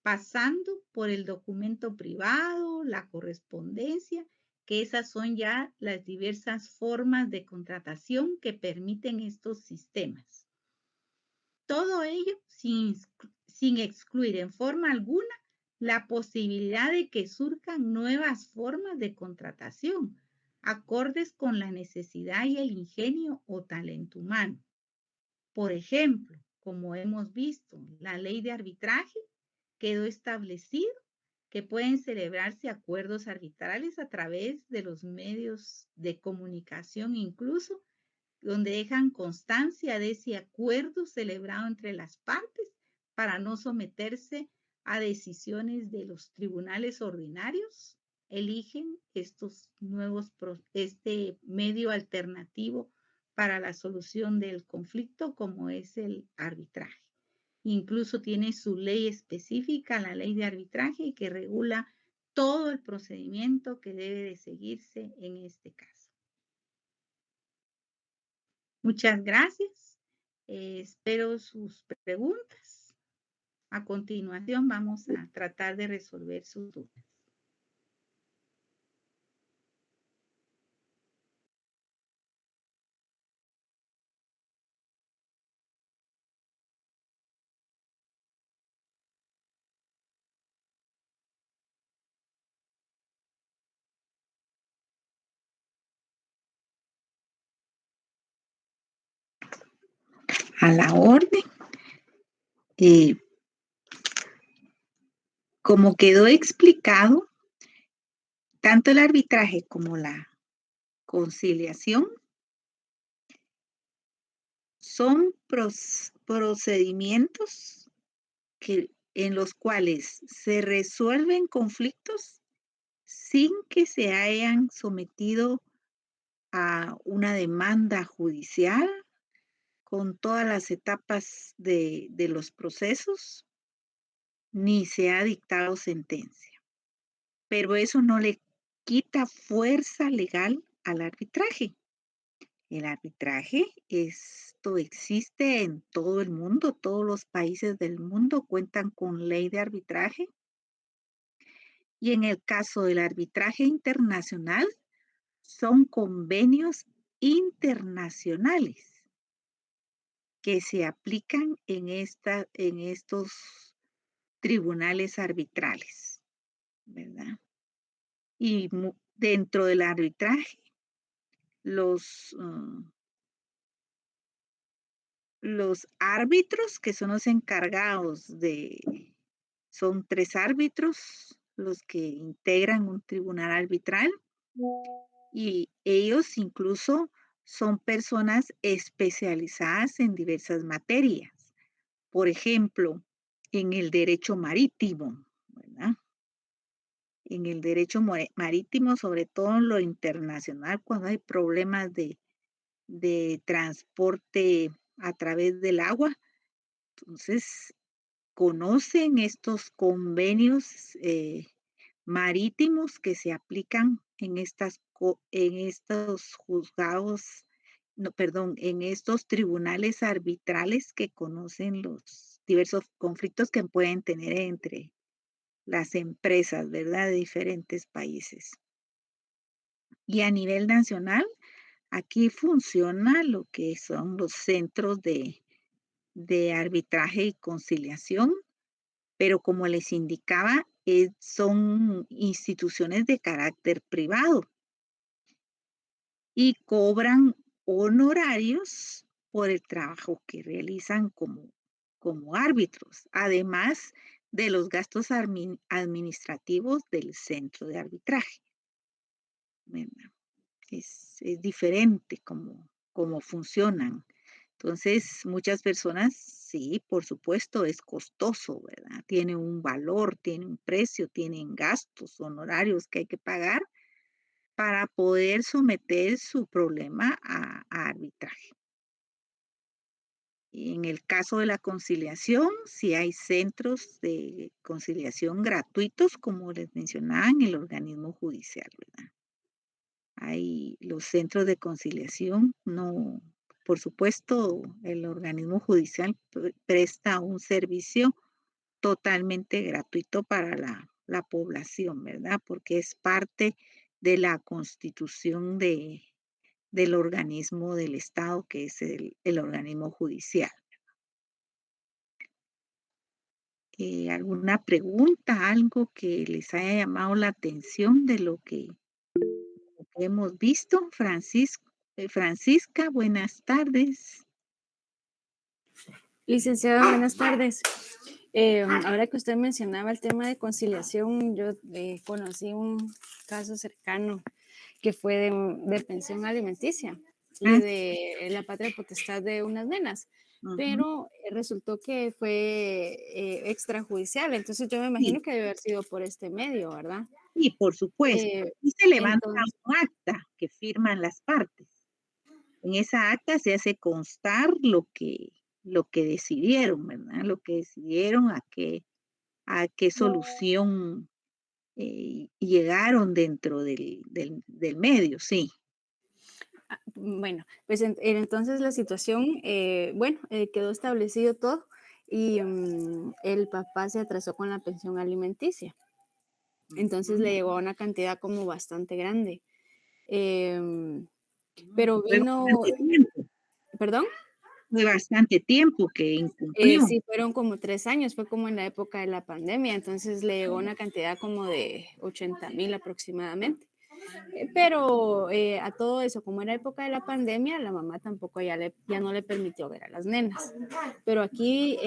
pasando por el documento privado, la correspondencia, que esas son ya las diversas formas de contratación que permiten estos sistemas. Todo ello sin excluir en forma alguna la posibilidad de que surjan nuevas formas de contratación, acordes con la necesidad y el ingenio o talento humano. Por ejemplo, como hemos visto, la ley de arbitraje quedó establecido que pueden celebrarse acuerdos arbitrales a través de los medios de comunicación, incluso donde dejan constancia de ese acuerdo celebrado entre las partes para no someterse a decisiones de los tribunales ordinarios, eligen este medio alternativo para la solución del conflicto como es el arbitraje. Incluso tiene su ley específica, la ley de arbitraje, que regula todo el procedimiento que debe de seguirse en este caso. Muchas gracias. Espero sus preguntas. A continuación vamos a tratar de resolver sus dudas. A la orden. Como quedó explicado, tanto el arbitraje como la conciliación son procedimientos en los cuales se resuelven conflictos sin que se hayan sometido a una demanda judicial con todas las etapas de los procesos, ni se ha dictado sentencia. Pero eso no le quita fuerza legal al arbitraje. El arbitraje, esto existe en todo el mundo, todos los países del mundo cuentan con ley de arbitraje. Y en el caso del arbitraje internacional, son convenios internacionales que se aplican en estos tribunales arbitrales, ¿verdad? Y dentro del arbitraje, los árbitros, que son los encargados son 3 árbitros los que integran un tribunal arbitral, y ellos incluso son personas especializadas en diversas materias. Por ejemplo, en el derecho marítimo, ¿verdad? En el derecho marítimo, sobre todo en lo internacional, cuando hay problemas de transporte a través del agua, entonces conocen estos convenios marítimos que se aplican en estos juzgados, no, perdón, en estos tribunales arbitrales que conocen los diversos conflictos que pueden tener entre las empresas, ¿verdad?, de diferentes países. Y a nivel nacional, aquí funciona lo que son los centros de arbitraje y conciliación, pero como les indicaba, son instituciones de carácter privado y cobran honorarios por el trabajo que realizan como árbitros, además de los gastos administrativos del centro de arbitraje. Es diferente cómo funcionan. Entonces, muchas personas, sí, por supuesto, es costoso, ¿verdad? Tiene un valor, tiene un precio, tienen gastos, honorarios que hay que pagar, para poder someter su problema a arbitraje. En el caso de la conciliación, si hay centros de conciliación gratuitos, como les mencionaba, en el organismo judicial, ¿verdad? Hay los centros de conciliación, no, por supuesto, el organismo judicial presta un servicio totalmente gratuito para la población, ¿verdad? Porque es parte de la constitución del organismo del Estado, que es el organismo judicial. ¿Alguna pregunta, algo que les haya llamado la atención de lo que hemos visto? Francisca, buenas tardes. Licenciada, buenas tardes. Ahora que usted mencionaba el tema de conciliación, yo conocí un caso cercano que fue de pensión alimenticia y Ah, de la patria potestad de unas nenas, ujú. pero resultó que fue extrajudicial, entonces yo me Sí, imagino que debe haber sido por este medio, ¿verdad? sí, por supuesto. Eh, Y se levanta entonces, un acta que firman las partes. En esa acta se hace constar lo que decidieron, ¿verdad? Lo que decidieron, a qué solución llegaron dentro del medio, sí. bueno, pues entonces la situación, bueno, quedó establecido todo y el papá se atrasó con la pensión alimenticia. Entonces Ujú. le llegó a una cantidad como bastante grande. Em, pero Fue vino, bastante tiempo, perdón, fue bastante tiempo que incumplió. sí, fueron como 3 años, fue como en la época de la pandemia, entonces le llegó una cantidad como de 80,000 aproximadamente. Pero a todo eso, como era época de la pandemia, la mamá tampoco ya no le permitió ver a las nenas. Pero aquí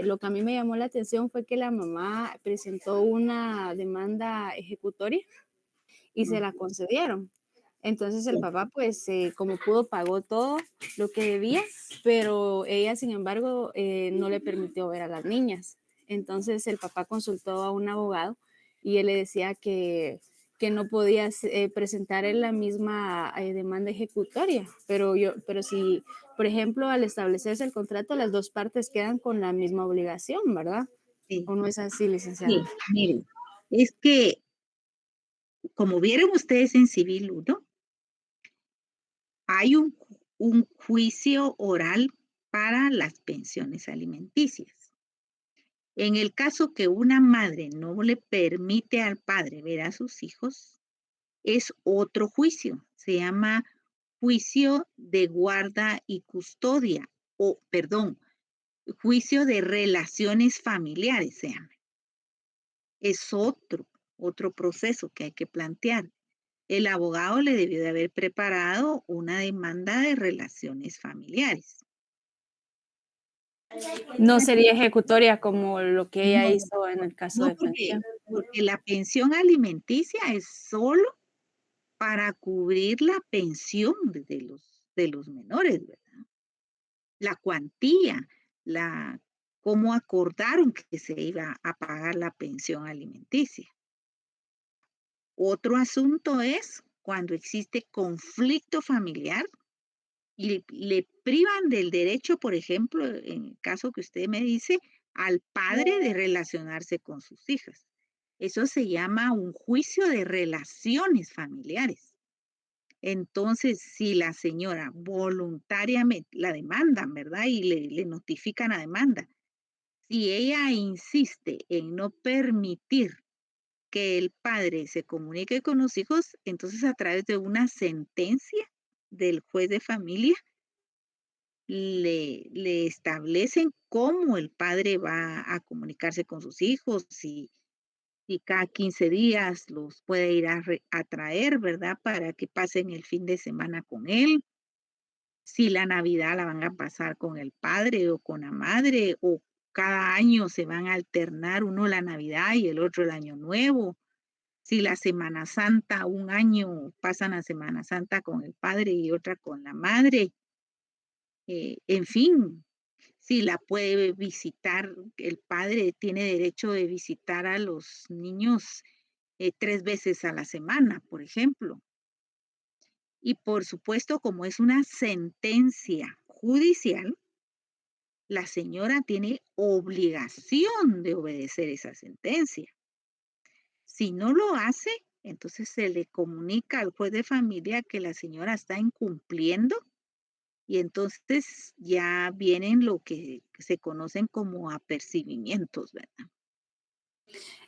lo que a mí me llamó la atención fue que la mamá presentó una demanda ejecutoria y se la Ujú. concedieron. Entonces el Sí, papá, pues como pudo, pagó todo lo que debía, pero ella, sin embargo, no le permitió ver a las niñas. Entonces el papá consultó a un abogado y él le decía que no podía presentar en la misma demanda ejecutoria, pero si, por ejemplo, al establecerse el contrato, las dos partes quedan con la misma obligación, ¿verdad? sí, ¿O no es así, licenciada? sí, miren, es que, como vieron ustedes en Civil 1, hay un juicio oral para las pensiones alimenticias. En el caso que una madre no le permite al padre ver a sus hijos, es otro juicio, se llama juicio de guarda y custodia, o perdón, juicio de relaciones familiares se llama. Es otro proceso que hay que plantear. El abogado le debió de haber preparado una demanda de relaciones familiares. No sería ejecutoria como lo que ella No, hizo en el caso no, de porque pensión. porque la pensión alimenticia es solo para cubrir la pensión de los menores, ¿verdad? La cuantía, la cómo acordaron que se iba a pagar la pensión alimenticia. Otro asunto es cuando existe conflicto familiar y le privan del derecho, por ejemplo, en el caso que usted me dice, al padre de relacionarse con sus hijas. Eso se llama un juicio de relaciones familiares. Entonces, si la señora voluntariamente la demandan, ¿verdad? Y le notifican la demanda. Si ella insiste en no permitir que el padre se comunique con los hijos, entonces a través de una sentencia del juez de familia le establecen cómo el padre va a comunicarse con sus hijos, si cada 15 días los puede ir a traer, ¿verdad? Para que pasen el fin de semana con él, si la Navidad la van a pasar con el padre o con la madre, o cada año se van a alternar uno la Navidad y el otro el Año Nuevo. Si la Semana Santa, un año pasan la Semana Santa con el padre y otra con la madre. En fin, si la puede visitar, el padre tiene derecho de visitar a los niños 3 veces a la semana, por ejemplo. Y por supuesto, como es una sentencia judicial, la señora tiene obligación de obedecer esa sentencia. Si no lo hace, entonces se le comunica al juez de familia que la señora está incumpliendo y entonces ya vienen lo que se conocen como apercibimientos, ¿verdad?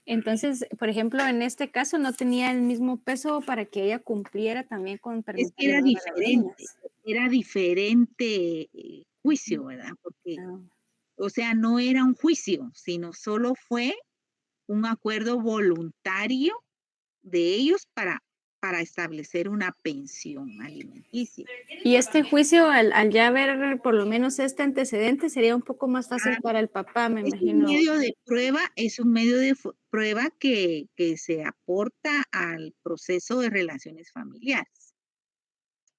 Entonces, por ejemplo, en este caso no tenía el mismo peso para que ella cumpliera también con Es que permitirle ver a las niñas. era diferente Ujú. juicio, ¿verdad? Porque, Ah, o sea, no era un juicio, sino solo fue un acuerdo voluntario de ellos para establecer una pensión alimenticia. y este juicio, al ya ver por lo menos este antecedente, sería un poco más fácil para el papá, me Es un imagino. medio de prueba, es un medio de prueba que se aporta al proceso de relaciones familiares,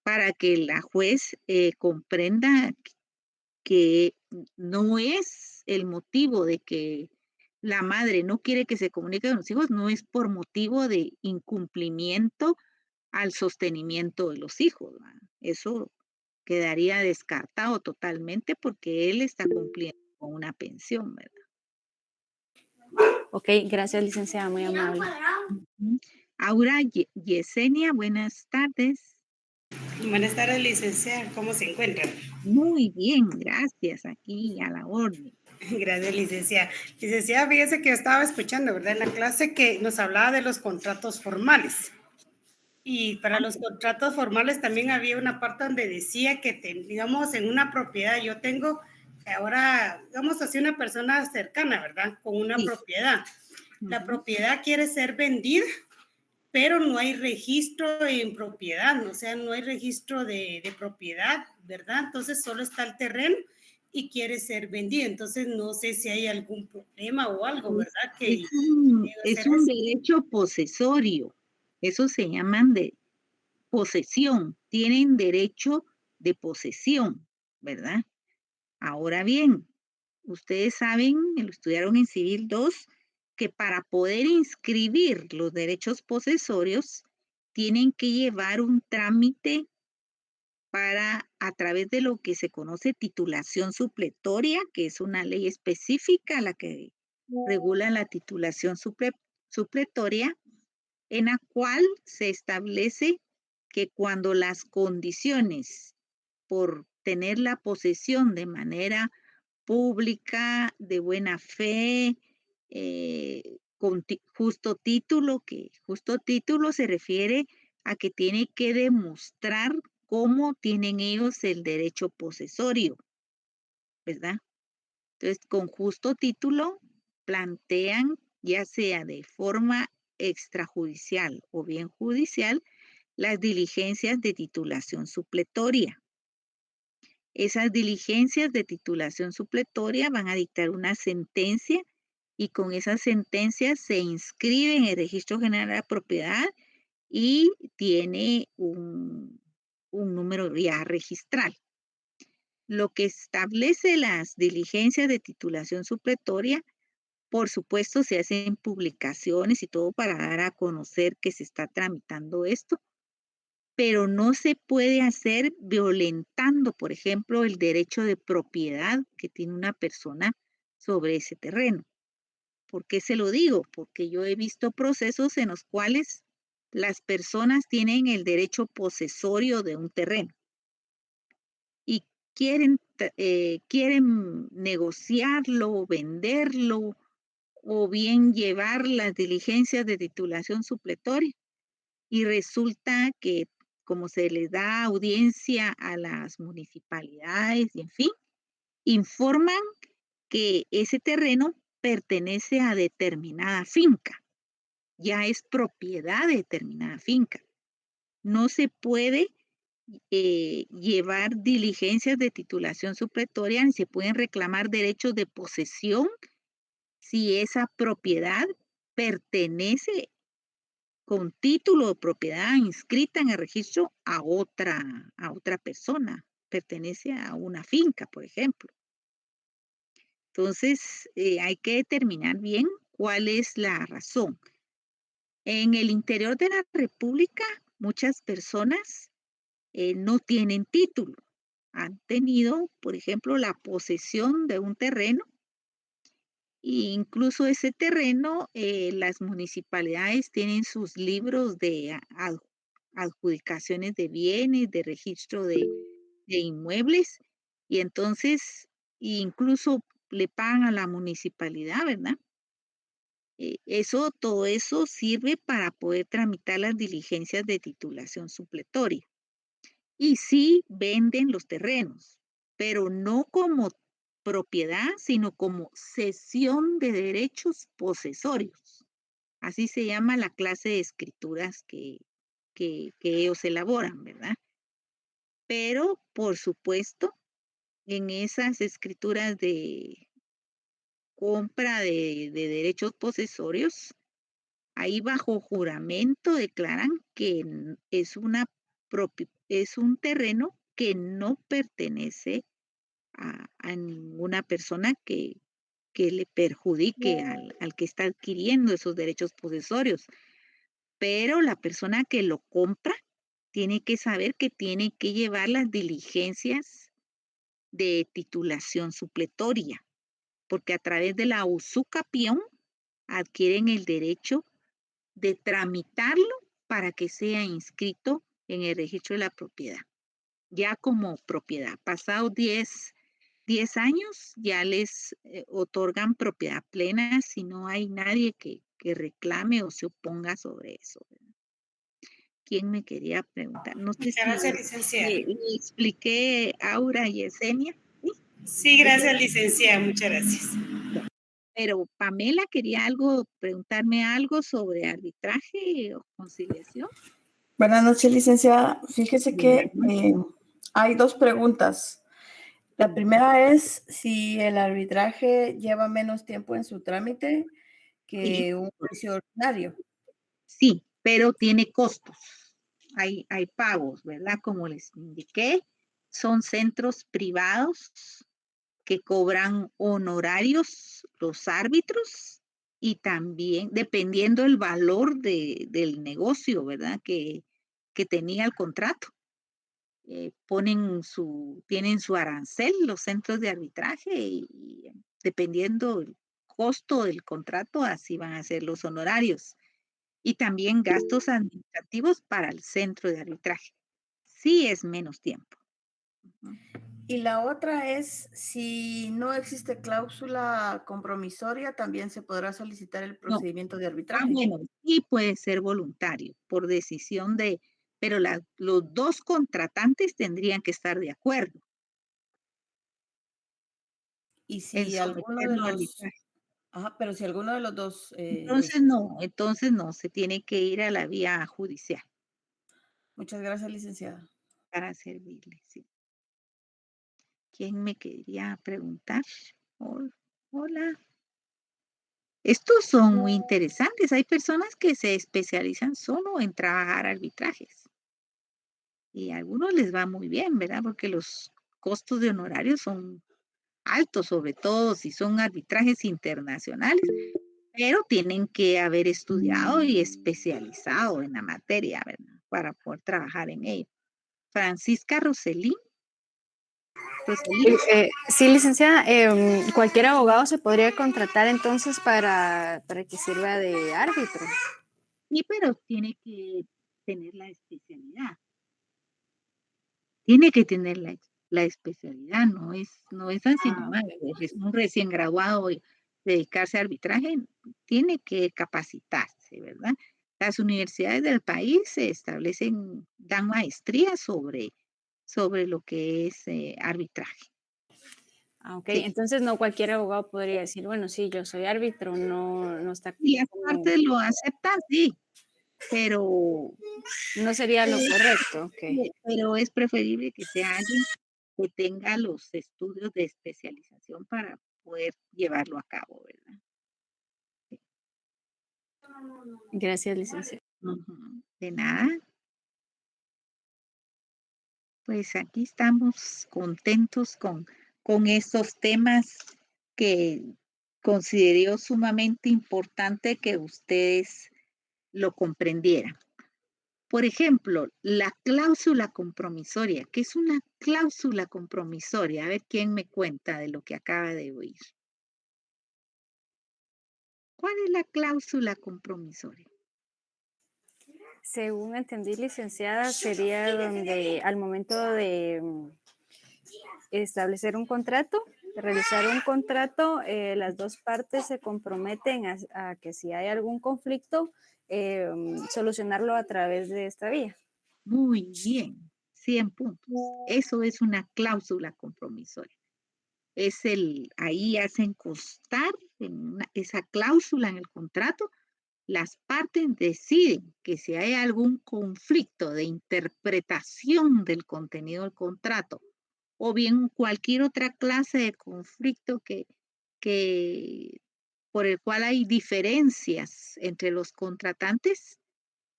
para que la juez comprenda que no es el motivo de que la madre no quiere que se comunique con los hijos, no es por motivo de incumplimiento al sostenimiento de los hijos, ¿va? Eso quedaría descartado totalmente porque él está cumpliendo con una pensión, ¿verdad? Ok, gracias, licenciada, muy amable. Ujú. Aura Yesenia, buenas tardes. Buenas tardes, licenciada. ¿Cómo se encuentra? Muy bien, gracias. Aquí a la orden. Gracias, licenciada. Licenciada, fíjese que yo estaba escuchando, ¿verdad? En la clase que nos hablaba de los contratos formales. Y para los contratos formales también había una parte donde decía que, digamos, en una propiedad, yo tengo ahora, digamos así, una persona cercana, ¿verdad? Con una Sí. propiedad. La Ujú. propiedad quiere ser vendida, pero no hay registro en propiedad, o sea, no hay registro de propiedad, ¿verdad? Entonces solo está el terreno y quiere ser vendido. Entonces no sé si hay algún problema o algo, ¿verdad? Que debe Es hacer un eso. derecho posesorio. Eso se llaman de posesión. Tienen derecho de posesión, ¿verdad? Ahora bien, ustedes saben, lo estudiaron en Civil 2, que para poder inscribir los derechos posesorios, tienen que llevar un trámite para, a través de lo que se conoce titulación supletoria, que es una ley específica la que regula la titulación supletoria, en la cual se establece que cuando las condiciones por tener la posesión de manera pública, de buena fe, con justo título, que justo título se refiere a que tiene que demostrar cómo tienen ellos el derecho posesorio, ¿verdad? Entonces, con justo título plantean, ya sea de forma extrajudicial o bien judicial, las diligencias de titulación supletoria. Esas diligencias de titulación supletoria van a dictar una sentencia y con esa sentencia se inscribe en el Registro General de la Propiedad y tiene un número ya registral. Lo que establece las diligencias de titulación supletoria, por supuesto, se hacen publicaciones y todo para dar a conocer que se está tramitando esto, pero no se puede hacer violentando, por ejemplo, el derecho de propiedad que tiene una persona sobre ese terreno. ¿Por qué se lo digo? Porque yo he visto procesos en los cuales las personas tienen el derecho posesorio de un terreno y quieren negociarlo, venderlo o bien llevar las diligencias de titulación supletoria. Y resulta que como se les da audiencia a las municipalidades y en fin, informan que ese terreno pertenece a determinada finca, ya es propiedad de determinada finca. No se puede llevar diligencias de titulación supletoria ni se pueden reclamar derechos de posesión si esa propiedad pertenece con título de propiedad inscrita en el registro a otra persona, pertenece a una finca, por ejemplo. Entonces, hay que determinar bien cuál es la razón. En el interior de la República, muchas personas no tienen título. Han tenido, por ejemplo, la posesión de un terreno e incluso ese terreno, las municipalidades tienen sus libros de adjudicaciones de bienes, de registro de inmuebles, y entonces incluso le pagan a la municipalidad, ¿verdad? Todo eso sirve para poder tramitar las diligencias de titulación supletoria. Y sí venden los terrenos, pero no como propiedad, sino como cesión de derechos posesorios. Así se llama la clase de escrituras que ellos elaboran, ¿verdad? Pero, por supuesto, en esas escrituras de compra de derechos posesorios, ahí bajo juramento declaran que es un terreno que no pertenece a ninguna persona que le perjudique al que está adquiriendo esos derechos posesorios. Pero la persona que lo compra tiene que saber que tiene que llevar las diligencias de titulación supletoria, porque a través de la usucapión adquieren el derecho de tramitarlo para que sea inscrito en el registro de la propiedad, ya como propiedad. Pasados 10 años ya les otorgan propiedad plena si no hay nadie que reclame o se oponga sobre eso. ¿Quién me quería preguntar? No sé Muchas si gracias, licenciada. le expliqué a Aura y Esenia. ¿Sí? Sí, gracias, licenciada. Muchas gracias. Pero Pamela quería preguntarme algo sobre arbitraje o conciliación. Buenas noches, licenciada. Fíjese que hay dos preguntas. La primera es si el arbitraje lleva menos tiempo en su trámite Sí, que un juicio ordinario. sí, pero tiene costos. Hay pagos, ¿verdad? Como les indiqué, son centros privados que cobran honorarios los árbitros y también dependiendo el valor del negocio, ¿verdad? Que tenía el contrato. Tienen su arancel los centros de arbitraje y dependiendo el costo del contrato, así van a ser los honorarios. Y también gastos administrativos para el centro de arbitraje. Sí es menos tiempo. Ujú. Y la otra es si no existe cláusula compromisoria, también se podrá solicitar el No, procedimiento de arbitraje. bueno, sí puede ser voluntario por decisión pero los dos contratantes tendrían que estar de acuerdo Y en si alguno de someterlo a los, arbitraje. ajá, pero si alguno de los dos, Entonces no, se tiene que ir a la vía judicial muchas gracias, licenciada. para servirle, sí. ¿Quién me quería preguntar? Hola. Estos son muy interesantes. Hay personas que se especializan solo en trabajar arbitrajes y a algunos les va muy bien, ¿verdad? Porque los costos de honorarios son altos, sobre todo si son arbitrajes internacionales, pero tienen que haber estudiado y especializado en la materia, ¿verdad? Para poder trabajar en ello. Francisca Roselín. Sí, licenciada, cualquier abogado se podría contratar entonces para que sirva de árbitro. Sí, pero tiene que tener la especialidad. Tiene que tener la especialidad, no es así nomás. Es un recién graduado y dedicarse a arbitraje, tiene que capacitarse, ¿verdad? Las universidades del país se establecen, dan maestría sobre lo que es arbitraje. Ok, Sí. entonces no cualquier abogado podría decir, bueno, sí, yo soy árbitro, no está Y las como, partes lo aceptan, sí, pero no sería lo correcto, ok. pero es preferible que sea alguien que tenga los estudios de especialización para poder llevarlo a cabo, ¿verdad? Gracias, licenciada. Ujú. De nada, pues aquí estamos contentos con estos temas que considero sumamente importante que ustedes lo comprendieran. Por ejemplo, la cláusula compromisoria. ¿Qué es una cláusula compromisoria? A ver quién me cuenta de lo que acaba de oír. ¿Cuál es la cláusula compromisoria? Según entendí, licenciada, sería donde al momento de establecer un contrato, de realizar un contrato, las dos partes se comprometen a que si hay algún conflicto, solucionarlo a través de esta vía. Muy bien, 100 puntos. Eso es una cláusula compromisoria. Ahí hacen constar esa cláusula en el contrato. Las partes deciden que si hay algún conflicto de interpretación del contenido del contrato o bien cualquier otra clase de conflicto que por el cual hay diferencias entre los contratantes,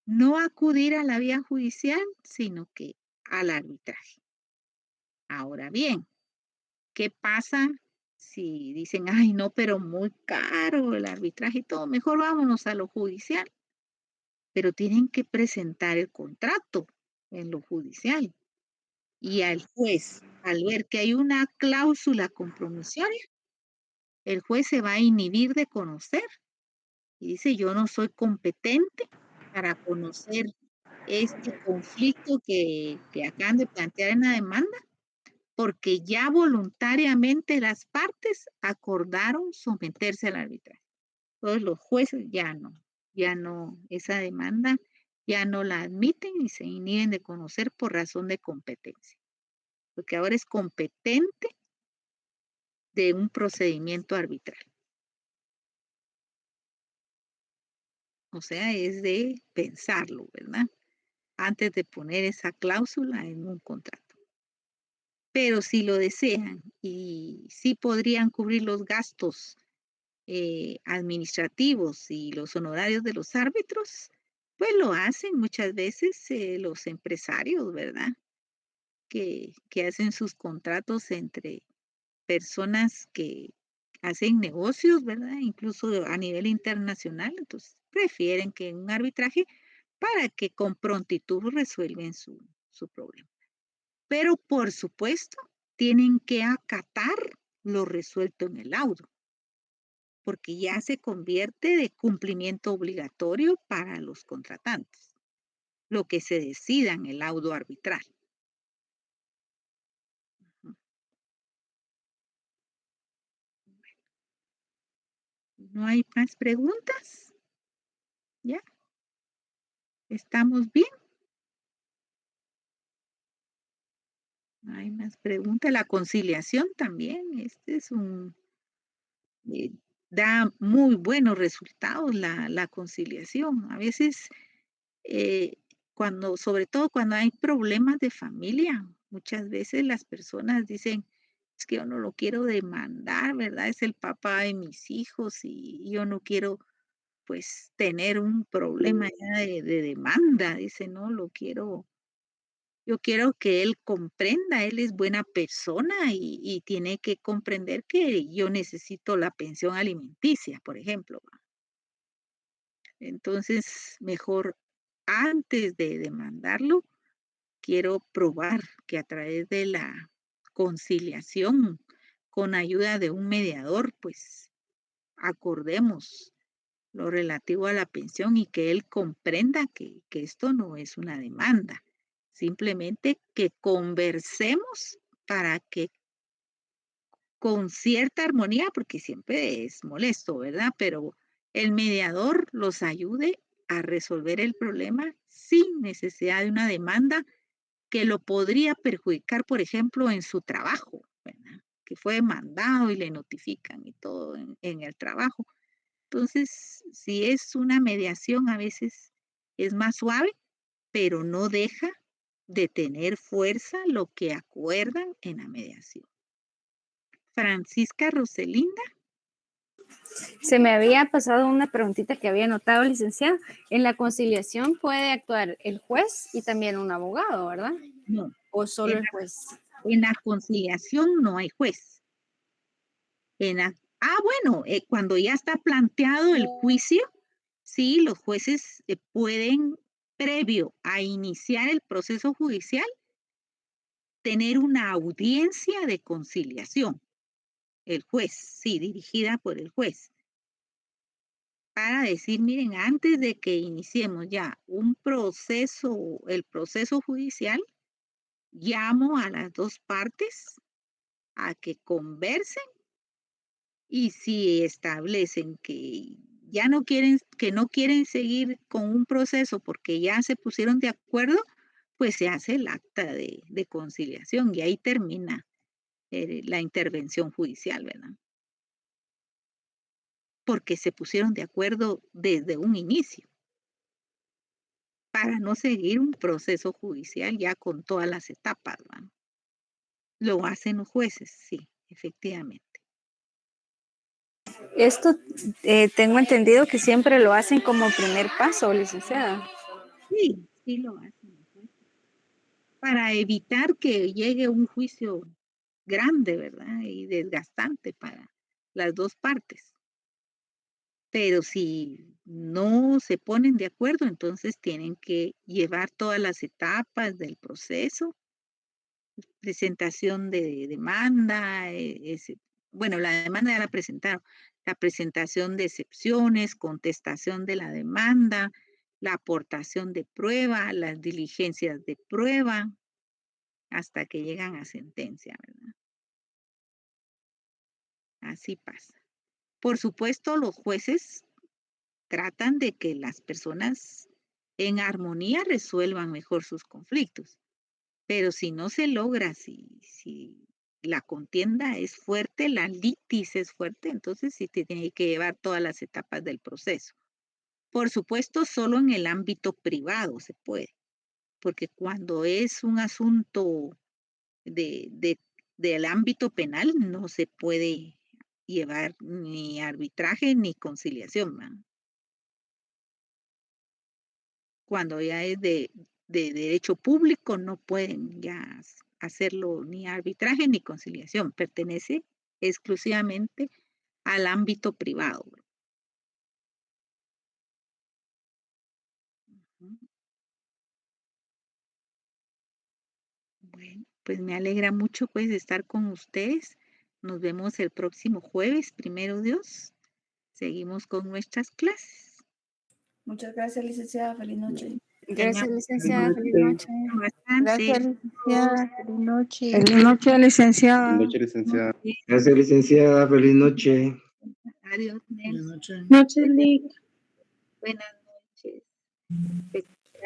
no acudir a la vía judicial, sino que al arbitraje. Ahora bien, ¿qué pasa si dicen, ay, no, pero muy caro el arbitraje y todo, mejor vámonos a lo judicial? Pero tienen que presentar el contrato en lo judicial. Y al juez, al ver que hay una cláusula compromisoria, el juez se va a inhibir de conocer y dice, yo no soy competente para conocer este conflicto que acaban de plantear en la demanda, porque ya voluntariamente las partes acordaron someterse al arbitraje. Todos los jueces ya no, esa demanda ya no la admiten y se inhiben de conocer por razón de competencia, porque ahora es competente de un procedimiento arbitral. O sea, es de pensarlo, ¿verdad? Antes de poner esa cláusula en un contrato. Pero si lo desean y sí podrían cubrir los gastos administrativos y los honorarios de los árbitros, pues lo hacen muchas veces los empresarios, ¿verdad? Que hacen sus contratos entre personas que hacen negocios, ¿verdad? Incluso a nivel internacional, entonces prefieren que un arbitraje para que con prontitud resuelven su problema. Pero por supuesto, tienen que acatar lo resuelto en el laudo, porque ya se convierte de cumplimiento obligatorio para los contratantes, lo que se decida en el laudo arbitral. Ujú. ¿No hay más preguntas? ¿Ya? ¿Estamos bien? No hay más preguntas. La conciliación también, este es eh, da muy buenos resultados la conciliación. A veces, eh, sobre todo cuando hay problemas de familia, muchas veces las personas dicen, es que yo no lo quiero demandar, ¿verdad? Es el papá de mis hijos y yo no quiero pues tener un problema ya de demanda, dice, no, yo quiero que él comprenda, él es buena persona y tiene que comprender que yo necesito la pensión alimenticia, por ejemplo. Entonces, mejor antes de demandarlo, quiero probar que a través de la conciliación, con ayuda de un mediador, pues acordemos lo relativo a la pensión y que él comprenda que esto no es una demanda, simplemente que conversemos para que con cierta armonía, porque siempre es molesto, ¿verdad? Pero el mediador los ayude a resolver el problema sin necesidad de una demanda que lo podría perjudicar, por ejemplo, en su trabajo, ¿verdad? Que fue demandado y le notifican y todo en el trabajo. Entonces, si es una mediación, a veces es más suave, pero no deja de tener fuerza lo que acuerdan en la mediación. Francisca Roselinda. Se me había pasado una preguntita que había notado, licenciada. En la conciliación puede actuar el juez y también un abogado, ¿verdad? No, ¿O solo en el la, juez? en la conciliación no hay juez. Bueno, cuando ya está planteado el juicio, sí, los jueces pueden previo a iniciar el proceso judicial, tener una audiencia de conciliación. El juez, sí, dirigida por el juez. Para decir, miren, antes de que iniciemos ya el proceso judicial, llamo a las dos partes a que conversen y si establecen que ya no quieren seguir con un proceso porque ya se pusieron de acuerdo, pues se hace el acta de conciliación y ahí termina la intervención judicial, ¿verdad? Porque se pusieron de acuerdo desde un inicio para no seguir un proceso judicial ya con todas las etapas, ¿verdad? Lo hacen los jueces, sí, efectivamente. Esto tengo entendido que siempre lo hacen como primer paso, licenciada. Sí, sí lo hacen los jueces. Para evitar que llegue un juicio grande, ¿verdad? Y desgastante para las dos partes. Pero si no se ponen de acuerdo, entonces tienen que llevar todas las etapas del proceso, presentación de demanda, bueno, la demanda ya la presentaron, la presentación de excepciones, contestación de la demanda, la aportación de prueba, las diligencias de prueba, hasta que llegan a sentencia, ¿verdad? Así pasa. Por supuesto, los jueces tratan de que las personas en armonía resuelvan mejor sus conflictos. Pero si no se logra, si la contienda es fuerte, la litis es fuerte, entonces sí te tiene que llevar todas las etapas del proceso. Por supuesto, solo en el ámbito privado se puede, porque cuando es un asunto del ámbito penal no se puede llevar ni arbitraje ni conciliación, ¿verdad? Cuando ya es de derecho público, no pueden ya hacerlo ni arbitraje ni conciliación, pertenece exclusivamente al ámbito privado. Ujú. Bueno, pues me alegra mucho pues estar con ustedes. Nos vemos el próximo jueves, primero Dios. Seguimos con nuestras clases. Muchas gracias, licenciada. Feliz noche. Gracias, Tengan licenciada. Feliz noche. bastante. Gracias, licenciada. Feliz noche. Feliz noche, licenciada. Buenas noches, licenciada. Gracias, licenciada. Feliz noche. Adiós, Buenas Nels. noches. Noche, Lick. Buenas noches.